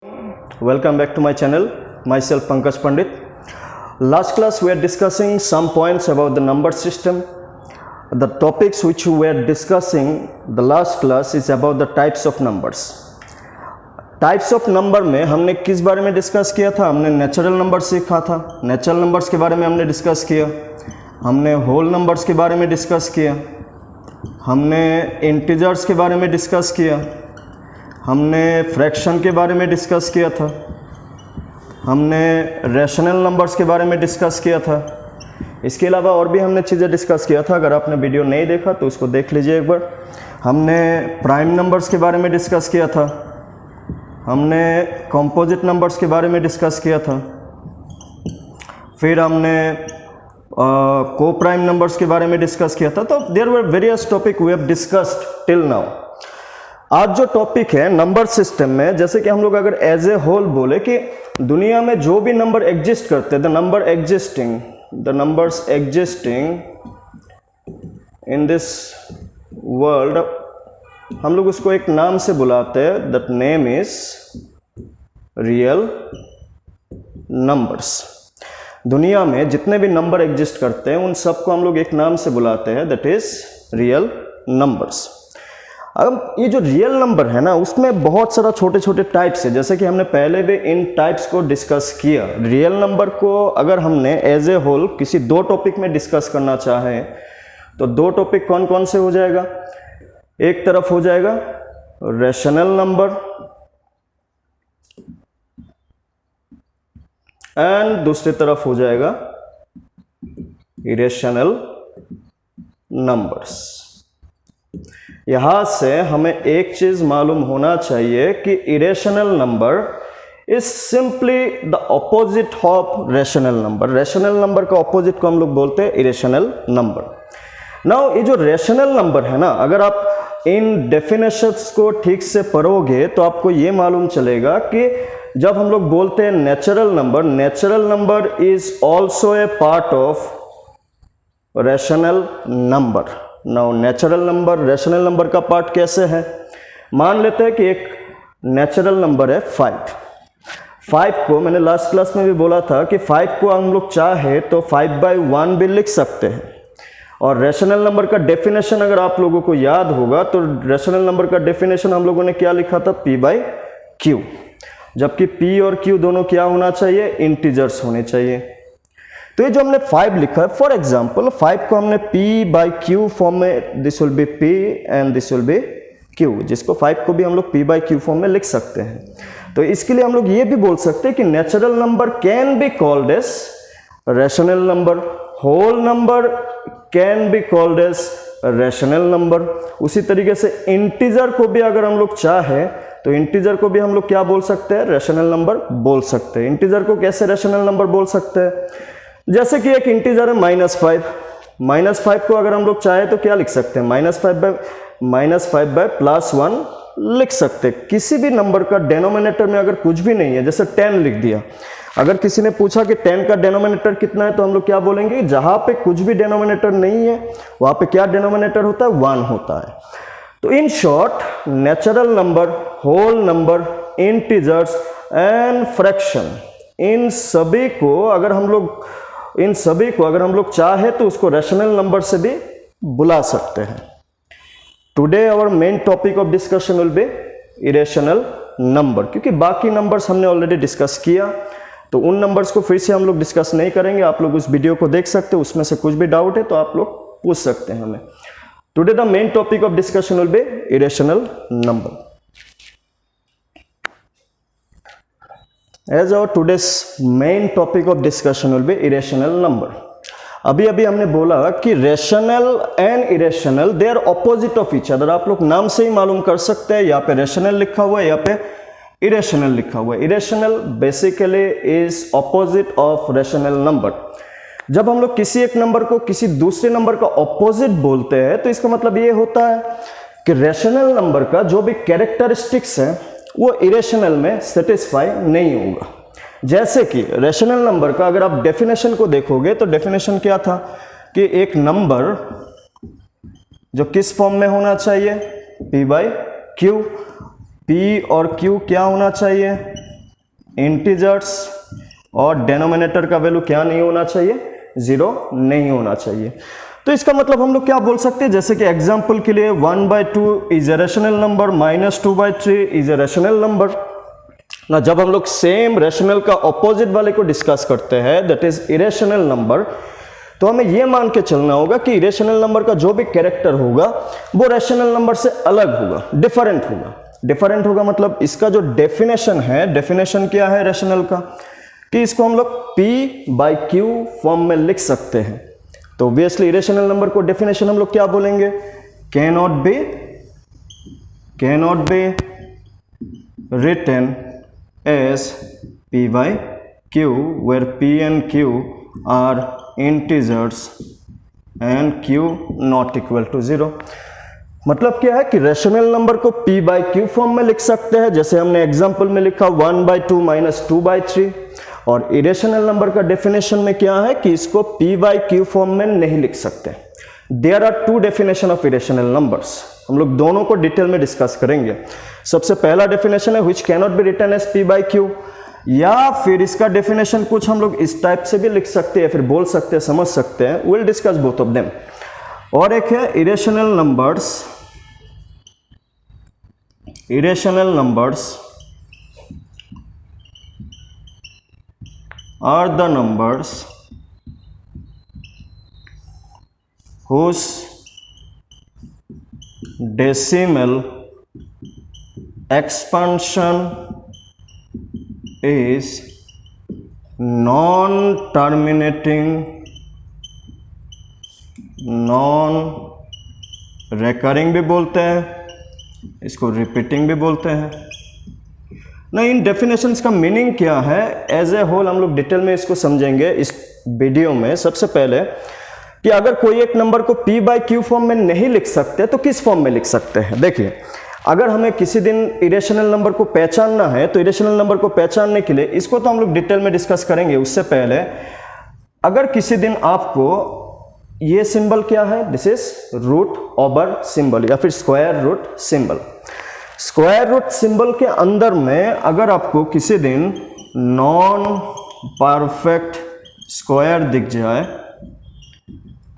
Welcome back to my channel. Myself Pankaj Pandit. Last class we are discussing some points about the number system. The topics which we were discussing the last class is about the types of numbers. Types of number में हमने किस बारे में discuss किया था? हमने natural number सीखा था, नेचुरल नंबर्स के बारे में हमने डिस्कस किया, हमने होल नंबर्स के बारे में डिस्कस किया, हमने इंटीजर्स के बारे में डिस्कस किया, हमने फ्रैक्शन के बारे में डिस्कस किया था, हमने रैशनल नंबर्स के बारे में डिस्कस किया था। इसके अलावा और भी हमने चीज़ें डिस्कस किया था। अगर आपने वीडियो नहीं देखा तो उसको देख लीजिए एक बार। हमने प्राइम नंबर्स के बारे में डिस्कस किया था, हमने कंपोजिट नंबर्स के बारे में डिस्कस किया था, फिर हमने को प्राइम नंबर्स के बारे में डिस्कस किया था। तो there were various topic we have discussed till now. आज जो टॉपिक है नंबर सिस्टम में, जैसे कि हम लोग अगर एज ए होल बोले कि दुनिया में जो भी नंबर एग्जिस्ट करते हैं, the numbers existing in this world, हम लोग उसको एक नाम से बुलाते हैं। That name is real numbers. दुनिया में जितने भी नंबर एग्जिस्ट करते हैं उन सबको हम लोग एक नाम से बुलाते हैं, दैट इज रियल नंबर्स। अब ये जो रियल नंबर है ना, उसमें बहुत सारा छोटे छोटे टाइप्स है, जैसे कि हमने पहले भी इन टाइप्स को डिस्कस किया। रियल नंबर को अगर हमने एज ए होल किसी दो टॉपिक में डिस्कस करना चाहें तो दो टॉपिक कौन कौन से हो जाएगा? एक तरफ हो जाएगा रैशनल नंबर एंड दूसरी तरफ हो जाएगा इरेशनल नंबर्स। यहां से हमें एक चीज मालूम होना चाहिए कि irrational number is simply the opposite of rational number. Rational number का ऑपोजिट को हम लोग बोलते हैं इरेशनल नंबर। नाउ ये जो रैशनल नंबर है ना, अगर आप इन डेफिनेशंस को ठीक से पढ़ोगे तो आपको ये मालूम चलेगा कि जब हम लोग बोलते हैं natural number is also a part of rational number. Now natural number rational number का पार्ट कैसे है? मान लेते हैं कि एक नेचुरल नंबर है 5 को मैंने लास्ट क्लास में भी बोला था कि 5 को हम लोग चाहे तो 5/1 भी लिख सकते हैं। और रैशनल नंबर का डेफिनेशन अगर आप लोगों को याद होगा तो रैशनल नंबर का डेफिनेशन हम लोगों ने क्या लिखा था? P/Q। जबकि P और Q दोनों क्या होना चाहिए? इंटीजर्स होने चाहिए। तो ये जो हमने 5 लिखा है, फॉर एग्जाम्पल 5 को हमने P/Q फॉर्म में, this will B P and this will B Q, जिसको 5 को भी हम लोग P/Q फॉर्म में लिख सकते हैं। तो इसके लिए हम लोग ये भी बोल सकते हैं कि natural number can be called as rational number, whole number can be called as rational number. उसी तरीके से इंटीजर को भी अगर हम लोग चाहे तो इंटीजर को भी हम लोग क्या बोल सकते हैं? रैशनल नंबर बोल सकते हैं। इंटीजर को कैसे रैशनल नंबर बोल सकते हैं? जैसे कि एक इंटीजर है -5 को अगर हम लोग चाहे तो क्या लिख सकते हैं? -5/+1 लिख सकते हैं। किसी भी नंबर का डेनोमिनेटर में अगर कुछ भी नहीं है, जैसे 10 लिख दिया, अगर किसी ने पूछा कि 10 का डेनोमिनेटर कितना है तो हम लोग क्या बोलेंगे? जहां पे कुछ भी डेनोमिनेटर नहीं है वहां पे क्या डेनोमिनेटर होता है? 1 होता है। तो in short natural number, whole number, integers and fraction, इन सभी को अगर हम लोग चाहे तो उसको रैशनल नंबर से भी बुला सकते हैं। Today our main topic of discussion will be irrational number, क्योंकि बाकी नंबर्स हमने ऑलरेडी डिस्कस किया तो उन नंबर्स को फिर से हम लोग डिस्कस नहीं करेंगे। आप लोग उस वीडियो को देख सकते हो, उसमें से कुछ भी डाउट है तो आप लोग पूछ सकते हैं हमें। Today the main topic of discussion will be irrational number. As our today's main topic of discussion will be irrational number. अभी हमने बोला कि rational and irrational they are opposite of each other. आप लोग नाम से ही मालूम कर सकते हैं, यहाँ पे रैशनल लिखा हुआ है, यहाँ पे इरेशनल लिखा हुआ है। Irrational basically is opposite of rational number. जब हम लोग किसी एक नंबर को किसी दूसरे नंबर का ऑपोजिट बोलते हैं तो इसका मतलब ये होता है कि रैशनल नंबर का जो भी कैरेक्टरिस्टिक्स है वो इरेशनल में सेटिस्फाई नहीं होगा। जैसे कि रैशनल नंबर का अगर आप डेफिनेशन को देखोगे तो डेफिनेशन क्या था कि एक नंबर जो किस फॉर्म में होना चाहिए? P/Q। P और Q क्या होना चाहिए? इंटीजर्स और डिनोमिनेटर का वैल्यू क्या नहीं होना चाहिए, 0 नहीं होना चाहिए। तो इसका मतलब हम लोग क्या बोल सकते हैं, जैसे कि एग्जांपल के लिए 1/2 is a rational number, -2/3 is a rational number ना। जब हम लोग सेम रेशनल का ऑपोजिट वाले को डिस्कस करते हैं, दैट इज इरेशनल नंबर, तो हमें यह मान के चलना होगा कि इरेशनल नंबर का जो भी कैरेक्टर होगा वो रेशनल नंबर से अलग होगा, डिफरेंट होगा। डिफरेंट होगा मतलब इसका जो डेफिनेशन है, डेफिनेशन क्या है रेशनल का, कि इसको हम लोग P/Q फॉर्म में लिख सकते हैं। तो ऑब्वियसली इरेशनल नंबर को डेफिनेशन हम लोग क्या बोलेंगे, can not be written as P/Q where P and Q are integers and Q not equal to 0। मतलब क्या है कि रेशनल नंबर को P/Q फॉर्म में लिख सकते हैं, जैसे हमने एग्जांपल में लिखा 1/2 -2/3। और इरेशनल नंबर का डेफिनेशन में क्या है कि इसको P/Q फॉर्म में नहीं लिख सकते। There are 2 definition of irrational numbers. हम लोग दोनों को डिटेल में डिस्कस करेंगे। सबसे पहला डेफिनेशन है which can not be written as P/Q, या फिर इसका डेफिनेशन कुछ हम लोग इस टाइप से भी लिख सकते हैं, फिर बोल सकते हैं, समझ सकते हैं। Will discuss both of them. और एक है irrational numbers are the numbers whose decimal expansion is non-terminating, non-recurring भी बोलते हैं, इसको रिपीटिंग भी बोलते हैं ना। इन डेफिनेशंस का मीनिंग क्या है एज ए होल हम लोग डिटेल में इसको समझेंगे इस वीडियो में। सबसे पहले कि अगर कोई एक नंबर को P/Q फॉर्म में नहीं लिख सकते तो किस फॉर्म में लिख सकते हैं। देखिए, अगर हमें किसी दिन इरेशनल नंबर को पहचानना है तो इरेशनल नंबर को पहचानने के लिए, इसको तो हम लोग डिटेल में डिस्कस करेंगे, उससे पहले अगर किसी दिन आपको ये सिंबल क्या है, this is root over symbol या फिर square root symbol. Square root symbol के अंदर में अगर आपको किसी दिन नॉन परफेक्ट स्क्वायर दिख जाए,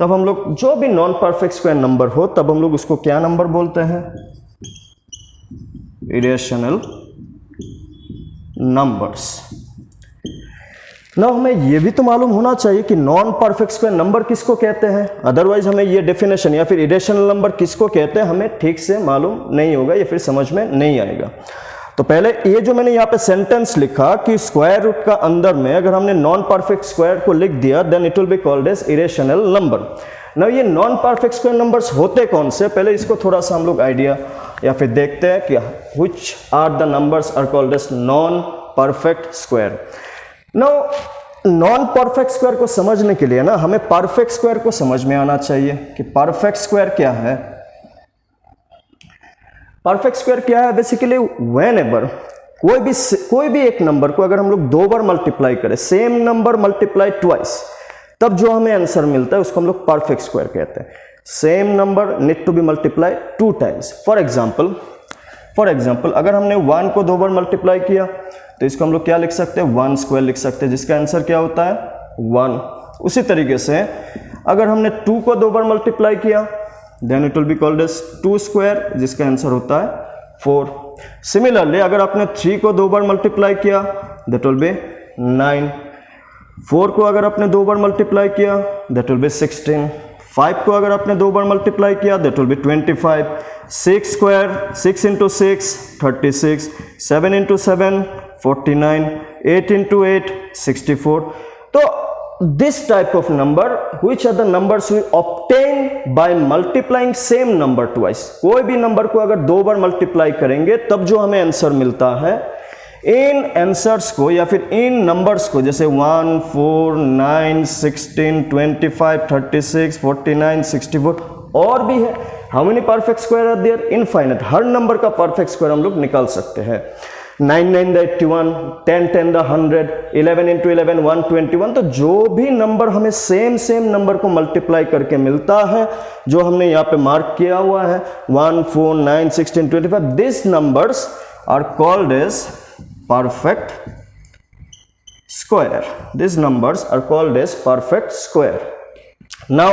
तब हम लोग जो भी नॉन परफेक्ट स्क्वायर नंबर हो, तब हम लोग उसको क्या नंबर बोलते हैं, इरेशनल नंबर्स। ना हमें यह भी तो मालूम होना चाहिए कि नॉन परफेक्ट स्क्वायर नंबर किसको कहते हैं, अदरवाइज हमें ये डेफिनेशन या फिर इरेशनल नंबर किसको कहते हैं हमें ठीक से मालूम नहीं होगा या फिर समझ में नहीं आएगा। तो पहले ये जो मैंने यहाँ पे सेंटेंस लिखा कि स्क्वायर रूट का अंदर में अगर हमने नॉन परफेक्ट स्क्वायर को लिख दिया, then it will be called as irrational number. ना ये नॉन परफेक्ट स्क्वायर नंबर्स होते कौन से, पहले इसको थोड़ा सा हम लोग आइडिया या फिर देखते हैं कि which are the numbers are called as non perfect square. Now non perfect square को समझने के लिए ना हमें परफेक्ट स्क्वायर को समझ में आना चाहिए कि परफेक्ट स्क्वायर क्या है। परफेक्ट स्क्वायर क्या है, बेसिकली व्हेनेवर कोई भी एक नंबर को अगर हम लोग 2 बार मल्टीप्लाई करें, सेम नंबर मल्टीप्लाई ट्वाइस, तब जो हमें आंसर मिलता है उसको हम लोग परफेक्ट स्क्वायर कहते हैं। Same number need to be multiply 2 times. For example अगर हमने 1 को 2 बार मल्टीप्लाई किया तो इसको हम लोग क्या लिख सकते हैं, 1 स्क्वायर लिख सकते हैं, जिसका आंसर क्या होता है 1। उसी तरीके से अगर हमने 2 को 2 बार मल्टीप्लाई किया, then it will be called as 2 square, जिसका आंसर होता है 4। सिमिलरली अगर आपने 3 को 2 बार मल्टीप्लाई किया, दैट विल बी 9। 4 को अगर आपने 2 बार मल्टीप्लाई किया, दैट विल बी 16। 5 को अगर आपने 2 बार मल्टीप्लाई किया, that will be 25। 6 square, 6 into 6 36, 7 into 7 49, 8 into 8 64। तो this type of number which are the numbers we obtain by multiplying same number twice। कोई भी नंबर को अगर 2 बार मल्टीप्लाई करेंगे तब जो हमें आंसर मिलता है, इन आंसर्स को या फिर इन नंबर्स को, जैसे 1 4 9 16 25 36 49 64 और भी है। How many perfect square are there, infinite. हर नंबर का परफेक्ट स्क्वायर हम लोग निकाल सकते हैं। 9 9 द 81, 10 10 द 100, 11 into 11 121। तो जो भी नंबर हमें सेम नंबर को मल्टीप्लाई करके मिलता है, जो हमने यहाँ पे मार्क किया हुआ है 1 4 9 16 25, this numbers are called as perfect square. These numbers are called as perfect square. Now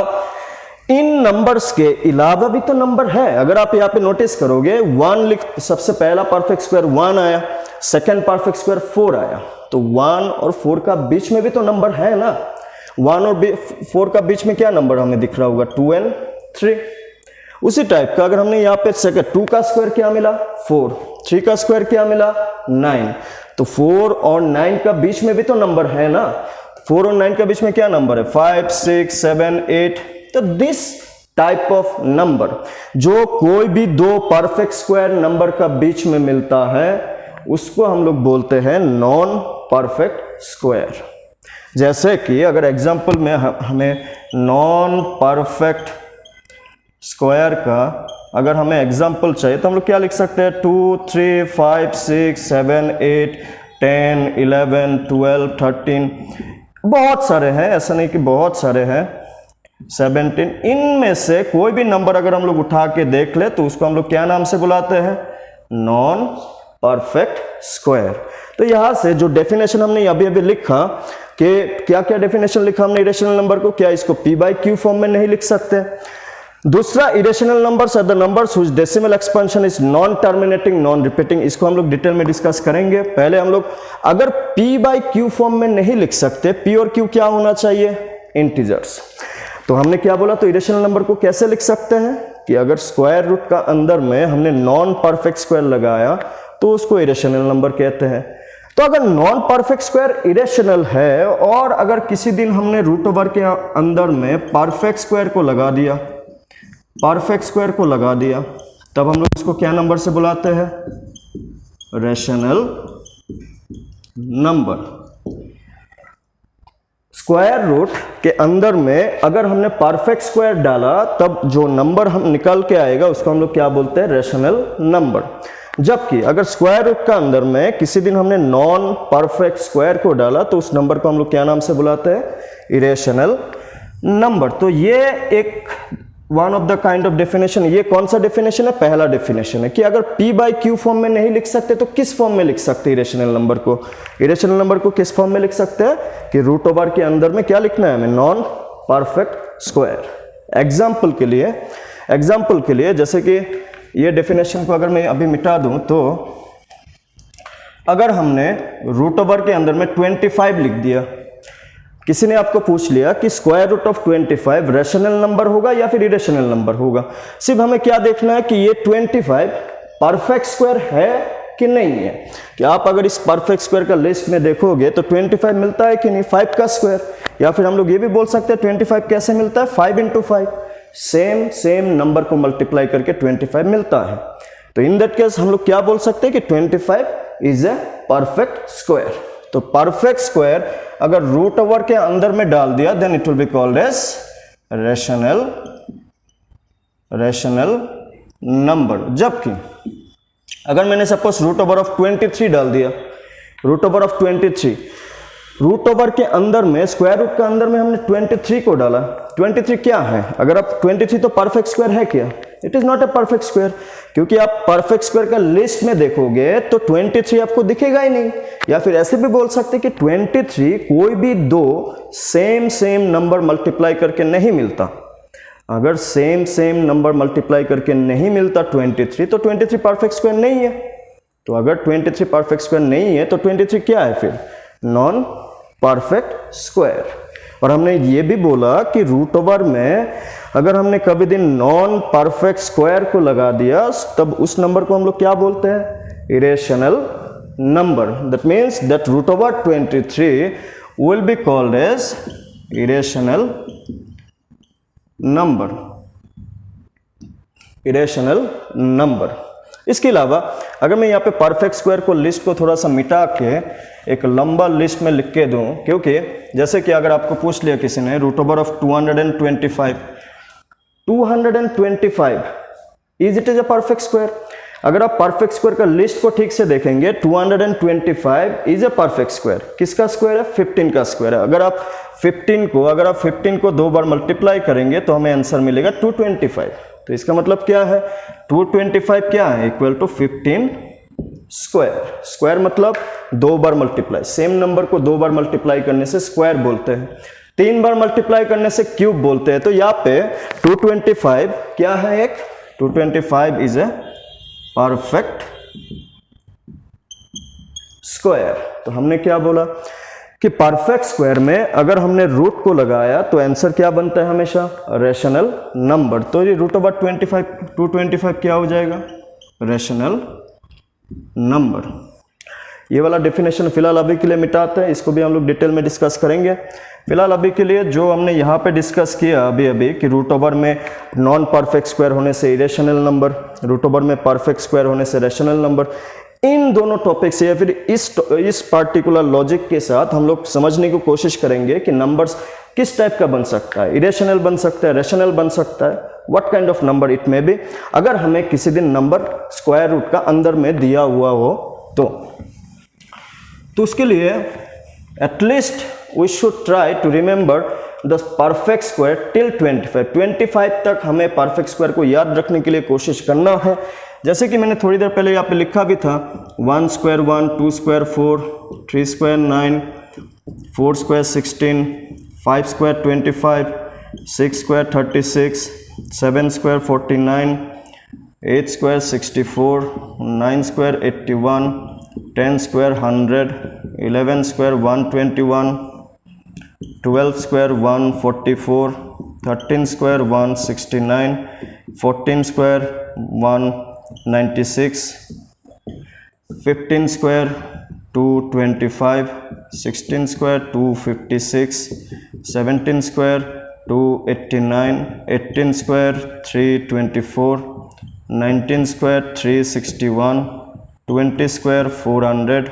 इन नंबर्स के अलावा भी तो नंबर है. अगर आप यहाँ पे नोटिस करोगे 1 लिख, सबसे पहला परफेक्ट स्क्वायर 1 आया, सेकंड परफेक्ट स्क्वायर 4 आया, तो 1 और 4 का बीच में भी तो नंबर है ना. 1 और 4 का बीच में क्या नंबर हमें दिख रहा होगा, 2 and 3. उसी टाइप का अगर हमने यहाँ पे सेकंड 2 का स्क्वायर क्या मिला 4, 3 का स्क्वायर क्या मिला 9, तो 4 और 9 का बीच में भी तो नंबर है ना. 4 और 9 का बीच में क्या नंबर है, 5, 6, 7, 8. तो दिस टाइप ऑफ नंबर जो कोई भी दो परफेक्ट स्क्वायर नंबर का बीच में मिलता है उसको हम लोग बोलते हैं नॉन परफेक्ट स्क्वायर. जैसे कि अगर एग्जांपल में हमें नॉन परफेक्ट स्क्वायर का अगर हमें एग्जांपल चाहिए तो हम लोग क्या लिख सकते हैं, 2, 3, 5, 6, 7, 8, 10, 11, 12, 13, बहुत सारे हैं, ऐसा नहीं कि बहुत सारे हैं, 17. इनमें से कोई भी नंबर अगर हम लोग उठा के देख ले तो उसको हम लोग क्या नाम से बुलाते हैं, नॉन परफेक्ट स्क्वायर. तो यहां से जो डेफिनेशन हमने अभी अभी लिखा कि क्या क्या डेफिनेशन लिखा हमने इरेशनल नंबर को, क्या इसको p बाई क्यू फॉर्म में नहीं लिख सकते. दूसरा, irrational numbers are the numbers whose decimal expansion is non terminating non repeating. इसको हम लोग डिटेल में डिस्कस करेंगे. पहले हम लोग अगर p बाई क्यू फॉर्म में नहीं लिख सकते, p और q क्या होना चाहिए, इंटीजर्स. तो हमने क्या बोला, तो इरेशनल नंबर को कैसे लिख सकते हैं कि अगर स्क्वायर रूट का अंदर में हमने नॉन परफेक्ट स्क्वायर लगाया तो उसको इरेशनल नंबर कहते हैं. तो अगर नॉन परफेक्ट स्क्वायर इरेशनल है और अगर किसी दिन हमने रूट ओवर के अंदर में परफेक्ट स्क्वायर को लगा दिया, तब हम लोग इसको क्या नंबर से बुलाते हैं, रेशनल नंबर. स्क्वायर रूट के अंदर में अगर हमने परफेक्ट स्क्वायर डाला तब जो नंबर हम निकल के आएगा उसको हम लोग क्या बोलते हैं, रेशनल नंबर. जबकि अगर स्क्वायर रूट का अंदर में किसी दिन हमने नॉन परफेक्ट स्क्वायर को डाला तो उस नंबर को हम लोग क्या नाम से बुलाते हैं, इरेशनल नंबर. तो ये एक one of the kind of definition. ये कौन सा डेफिनेशन है, पहला डेफिनेशन है कि अगर p बाई क्यू फॉर्म में नहीं लिख सकते तो किस फॉर्म में लिख सकते हैं इरेशनल नंबर को. इरेशनल नंबर को किस फॉर्म में लिख सकते हैं कि रूट ओवर के अंदर में क्या लिखना है हमें, नॉन परफेक्ट स्क्वायर. एग्जाम्पल के लिए जैसे कि ये डेफिनेशन को अगर मैं अभी मिटा दूं तो अगर हमने रूट ओवर के अंदर में 25 लिख दिया, किसी ने आपको पूछ लिया कि square root of 25 rational number होगा या फिर इरेशनल नंबर होगा. सिर्फ हमें क्या देखना है कि ये 25 परफेक्ट स्क्वायर है कि नहीं है. कि आप अगर इस परफेक्ट स्क्वायर का लिस्ट में देखोगे तो 25 मिलता है कि नहीं, 5 का स्क्वायर. या फिर हम लोग ये भी बोल सकते हैं 25 कैसे मिलता है, 5 into 5, सेम नंबर को मल्टीप्लाई करके 25 मिलता है. तो इन दैट केस हम लोग क्या बोल सकते हैं कि 25 इज ए परफेक्ट स्क्वायर. तो परफेक्ट स्क्वायर अगर रूट ओवर के अंदर में डाल दिया then it will be called as rational number. जबकि अगर मैंने सपोज रूट ओवर ऑफ 23 डाल दिया, root over of 23, root over के अंदर में स्क्वायर रूट के अंदर में हमने 23 को डाला. 23 क्या है, अगर आप 23 तो परफेक्ट स्क्वायर है क्या, it is not a perfect square. क्योंकि आप परफेक्ट स्क्वायर का लिस्ट में देखोगे तो 23 आपको दिखेगा ही नहीं. या फिर ऐसे भी बोल सकते कि 23 कोई भी दो सेम नंबर मल्टीप्लाई करके नहीं मिलता. अगर सेम नंबर मल्टीप्लाई करके नहीं मिलता 23 तो 23 परफेक्ट स्क्वायर नहीं है. तो अगर 23 परफेक्ट स्क्वायर नहीं है तो 23 क्या है फिर, नॉन परफेक्ट स्क्वायर. और हमने ये भी बोला कि रूट ओवर में अगर हमने कभी दिन नॉन परफेक्ट स्क्वायर को लगा दिया तब उस नंबर को हम लोग क्या बोलते हैं, irrational number. That means that root over 23 will be called as irrational number. इसके अलावा अगर मैं यहाँ पे परफेक्ट स्क्वायर को लिस्ट को थोड़ा सा मिटा के एक लंबा लिस्ट में लिख के दूं, क्योंकि जैसे कि अगर आपको पूछ लिया किसी ने root over of 225 is it is a perfect square. अगर आप परफेक्ट स्क्वायर का लिस्ट को ठीक से देखेंगे 225 इज अ परफेक्ट स्क्वायर. किसका स्क्वायर है, 15 का स्क्वायर है. अगर आप 15 को दो बार मल्टीप्लाई करेंगे तो हमें आंसर मिलेगा 225. तो इसका मतलब क्या है, 225 क्या है, इक्वल टू 15 स्क्वायर। स्क्वायर मतलब 2 बार मल्टीप्लाई, सेम नंबर को 2 बार मल्टीप्लाई करने से स्क्वायर बोलते हैं, 3 बार मल्टीप्लाई करने से क्यूब बोलते हैं। तो यहाँ पे 225 क्या है, एक 225 इज ए परफेक्ट स्क्वायर। तो हमने क्या बोला कि परफेक्ट स्क्वायर में अगर हमने रूट को लगाया तो आंसर क्या बनता है, हमेशा रेशनल नंबर। तो ये रूट ओवर 225 क्या हो जाएगा, रेशनल नंबर। ये वाला डेफिनेशन फिलहाल अभी के लिए मिटाते हैं, इसको भी हम लोग डिटेल में डिस्कस करेंगे। फिलहाल अभी के लिए जो हमने यहाँ पे डिस्कस किया अभी कि रूट ओवर में नॉन परफेक्ट स्क्वायर होने से इरेशनल नंबर, रूट ओवर में परफेक्ट स्क्वायर होने से रेशनल नंबर, इन दोनों टॉपिक से या फिर इस पार्टिकुलर लॉजिक के साथ हम लोग समझने की कोशिश करेंगे कि नंबर्स किस टाइप का बन सकता है, इरेशनल बन सकता है, रेशनल बन सकता है, what kind of number it may be, अगर हमें किसी दिन नंबर स्क्वायर रूट का अंदर में दिया हुआ हो तो उसके लिए at least we should try to remember the perfect square till 25 तक हमें परफेक्ट स्क्वायर को याद रखने के लिए कोशिश करना है। जैसे कि मैंने थोड़ी देर पहले यहाँ पे लिखा भी था, 1 square 1, 2 square 4, 3 square 9, 4 square 16, 5 square 25, 6 square 36, 7 square 49, 8 square 64, 9 square 81, 10 square 100, 11 square 121, 12 square 144, 13 square 169, 14 square 196, 15 square 225, 16 square 256, 17 square 289, 18 square 324, 19 square 361, 20 square 400,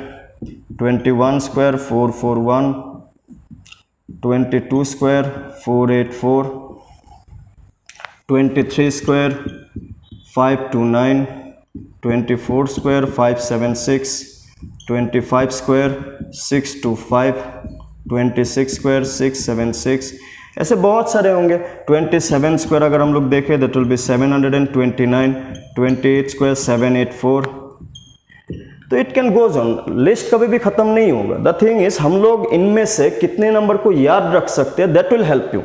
21 square 441, 22 square 484, 23 square 529, 24 square 576, 25 square 625, 26 square 676, ऐसे बहुत सारे होंगे। 27 स्क्वायर अगर हम लोग देखें दैट विल बी 729, 28 स्क्वायर 784। तो it can goes on, list कभी भी खत्म नहीं होगा। द थिंग इज हम लोग इनमें से कितने नंबर को याद रख सकते हैं, दैट विल हेल्प यू।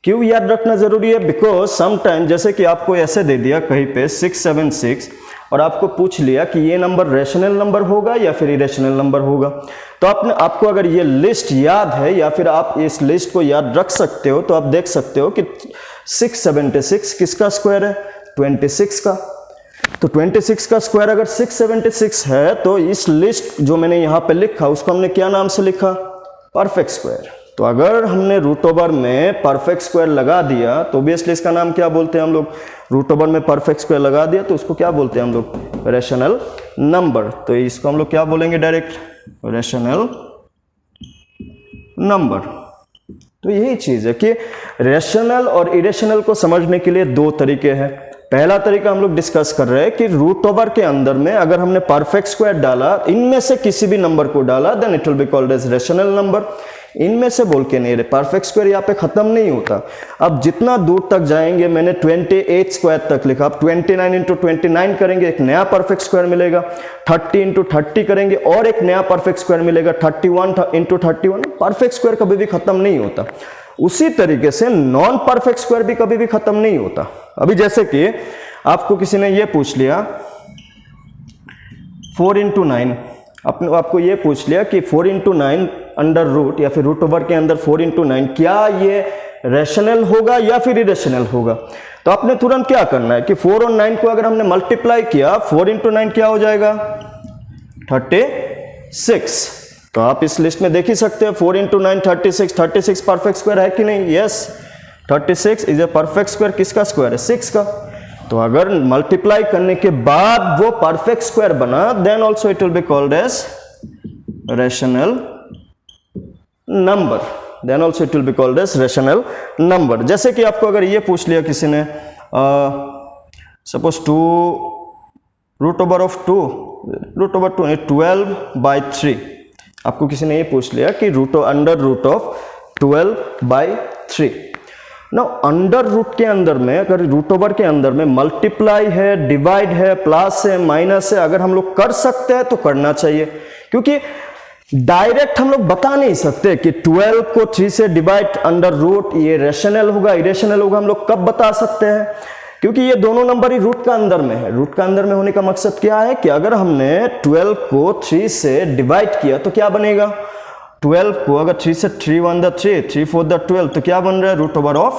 क्यों याद रखना जरूरी है, बिकॉज समटाइम जैसे कि आपको ऐसे दे दिया कहीं पे 676 और आपको पूछ लिया कि ये नंबर रेशनल नंबर होगा या फिर इरेशनल नंबर होगा, तो आपको अगर ये लिस्ट याद है या फिर आप इस लिस्ट को याद रख सकते हो तो आप देख सकते हो कि 676 किसका स्क्वायर है, 26 का। तो 26 का स्क्वायर अगर 676 है तो इस लिस्ट जो मैंने यहाँ पे लिखा उसको हमने क्या नाम से लिखा, परफेक्ट स्क्वायर। तो अगर हमने रूट ओवर में परफेक्ट स्क्वायर लगा दिया तो ऑब्वियसली इसका नाम क्या बोलते हैं हम लोग, रूट ओवर में परफेक्ट स्क्वायर लगा दिया तो उसको क्या बोलते हैं हम लोग, रेशनल नंबर। तो इसको हम लोग क्या बोलेंगे, डायरेक्ट रेशनल नंबर। तो यही चीज है कि रेशनल और इरेशनल को समझने के लिए दो तरीके हैं। पहला तरीका हम लोग डिस्कस कर रहे हैं कि रूट ओवर के अंदर में अगर हमने परफेक्ट स्क्वायर डाला, इनमें से किसी भी नंबर को डाला, then it will be called as rational number. इनमें से बोल के नहीं रहे, परफेक्ट स्क्वायर यहाँ पे खत्म नहीं होता। अब जितना दूर तक जाएंगे, मैंने 28 स्क्वायर तक लिखा, अब 29 इंटू 29 करेंगे एक नया परफेक्ट स्क्वायर मिलेगा, 30 इंटू 30 करेंगे और एक नया परफेक्ट स्क्वायर मिलेगा, 31 इंटू 31। परफेक्ट स्क्वायर कभी भी खत्म नहीं होता। उसी तरीके से नॉन परफेक्ट स्क्वायर भी कभी भी खत्म नहीं होता। अभी जैसे कि आपको किसी ने ये पूछ लिया 4 इंटू 9, आपको ये पूछ लिया कि 4 इंटू 9 अंडर रूट या फिर रूट ओवर के अंदर 4 इंटू 9 क्या ये रेशनल होगा या फिर इरेशनल होगा। तो आपने तुरंत क्या करना है कि 4 और 9 को अगर हमने मल्टीप्लाई किया, 4 इंटू 9 क्या हो जाएगा, 36। तो आप इस लिस्ट में देख ही सकते हो 4 इंटू 9 36 परफेक्ट स्क्वायर है कि नहीं, yes 36 is a perfect square. किसका स्क्वायर है, 6 का। तो अगर मल्टीप्लाई करने के बाद वो परफेक्ट स्क्वायर बना, then also it will be called as rational number, then also it will be called as rational number. जैसे कि आपको अगर ये पूछ लिया किसी ने सपोज 2 रूट ओवर ऑफ 2 12/3, आपको किसी ने ये पूछ लिया कि अंडर रूट ऑफ 12/3। ना अंडर रूट के अंदर में, अगर रूट ओवर के अंदर में मल्टीप्लाई है, डिवाइड है, प्लस है, माइनस है, अगर हम लोग कर सकते हैं तो करना चाहिए, क्योंकि डायरेक्ट हम लोग बता नहीं सकते कि 12 को 3 से डिवाइड अंडर रूट ये रेशनल होगा इरेशनल होगा। हम लोग कब बता सकते हैं, क्योंकि ये दोनों नंबर ही रूट का अंदर में है। रूट का अंदर में होने का मकसद क्या है कि अगर हमने 12 को 3 से डिवाइड किया तो क्या बनेगा, 12 को अगर 3 से 3 1 द 3 3 4 द 12 तो क्या बन रहा है, रूट ओवर ऑफ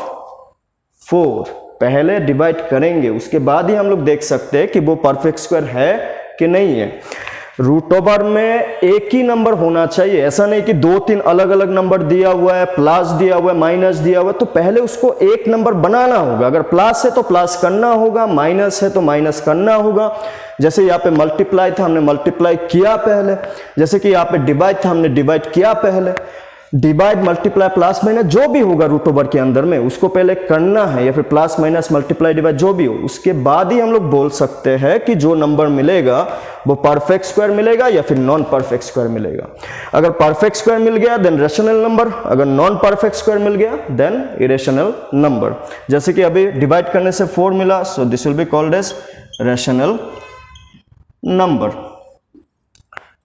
4। पहले डिवाइड करेंगे, उसके बाद ही हम लोग देख सकते हैं कि वो परफेक्ट स्क्वायर है कि नहीं है। रूट ओवर में एक ही नंबर होना चाहिए, ऐसा नहीं कि 2-3 अलग अलग नंबर दिया हुआ है, प्लस दिया हुआ है, माइनस दिया हुआ है, तो पहले उसको एक नंबर बनाना होगा। अगर प्लस है तो प्लस करना होगा, माइनस है तो माइनस करना होगा। जैसे यहाँ पे मल्टीप्लाई था, हमने मल्टीप्लाई किया पहले, जैसे कि यहाँ पे डिवाइड था, हमने डिवाइड किया पहले। डिवाइड, मल्टीप्लाई, प्लस माइनस जो भी होगा रूट ओवर के अंदर में उसको पहले करना है, या फिर प्लस माइनस मल्टीप्लाई डिवाइड जो भी हो, उसके बाद ही हम लोग बोल सकते हैं कि जो नंबर मिलेगा वो परफेक्ट स्क्वायर मिलेगा या फिर नॉन परफेक्ट स्क्वायर मिलेगा। अगर परफेक्ट स्क्वायर मिल गया देन रेशनल नंबर, अगर नॉन परफेक्ट स्क्वायर मिल गया देन इरेशनल नंबर। जैसे कि अभी डिवाइड करने से 4 मिला, so this will be called as rational number.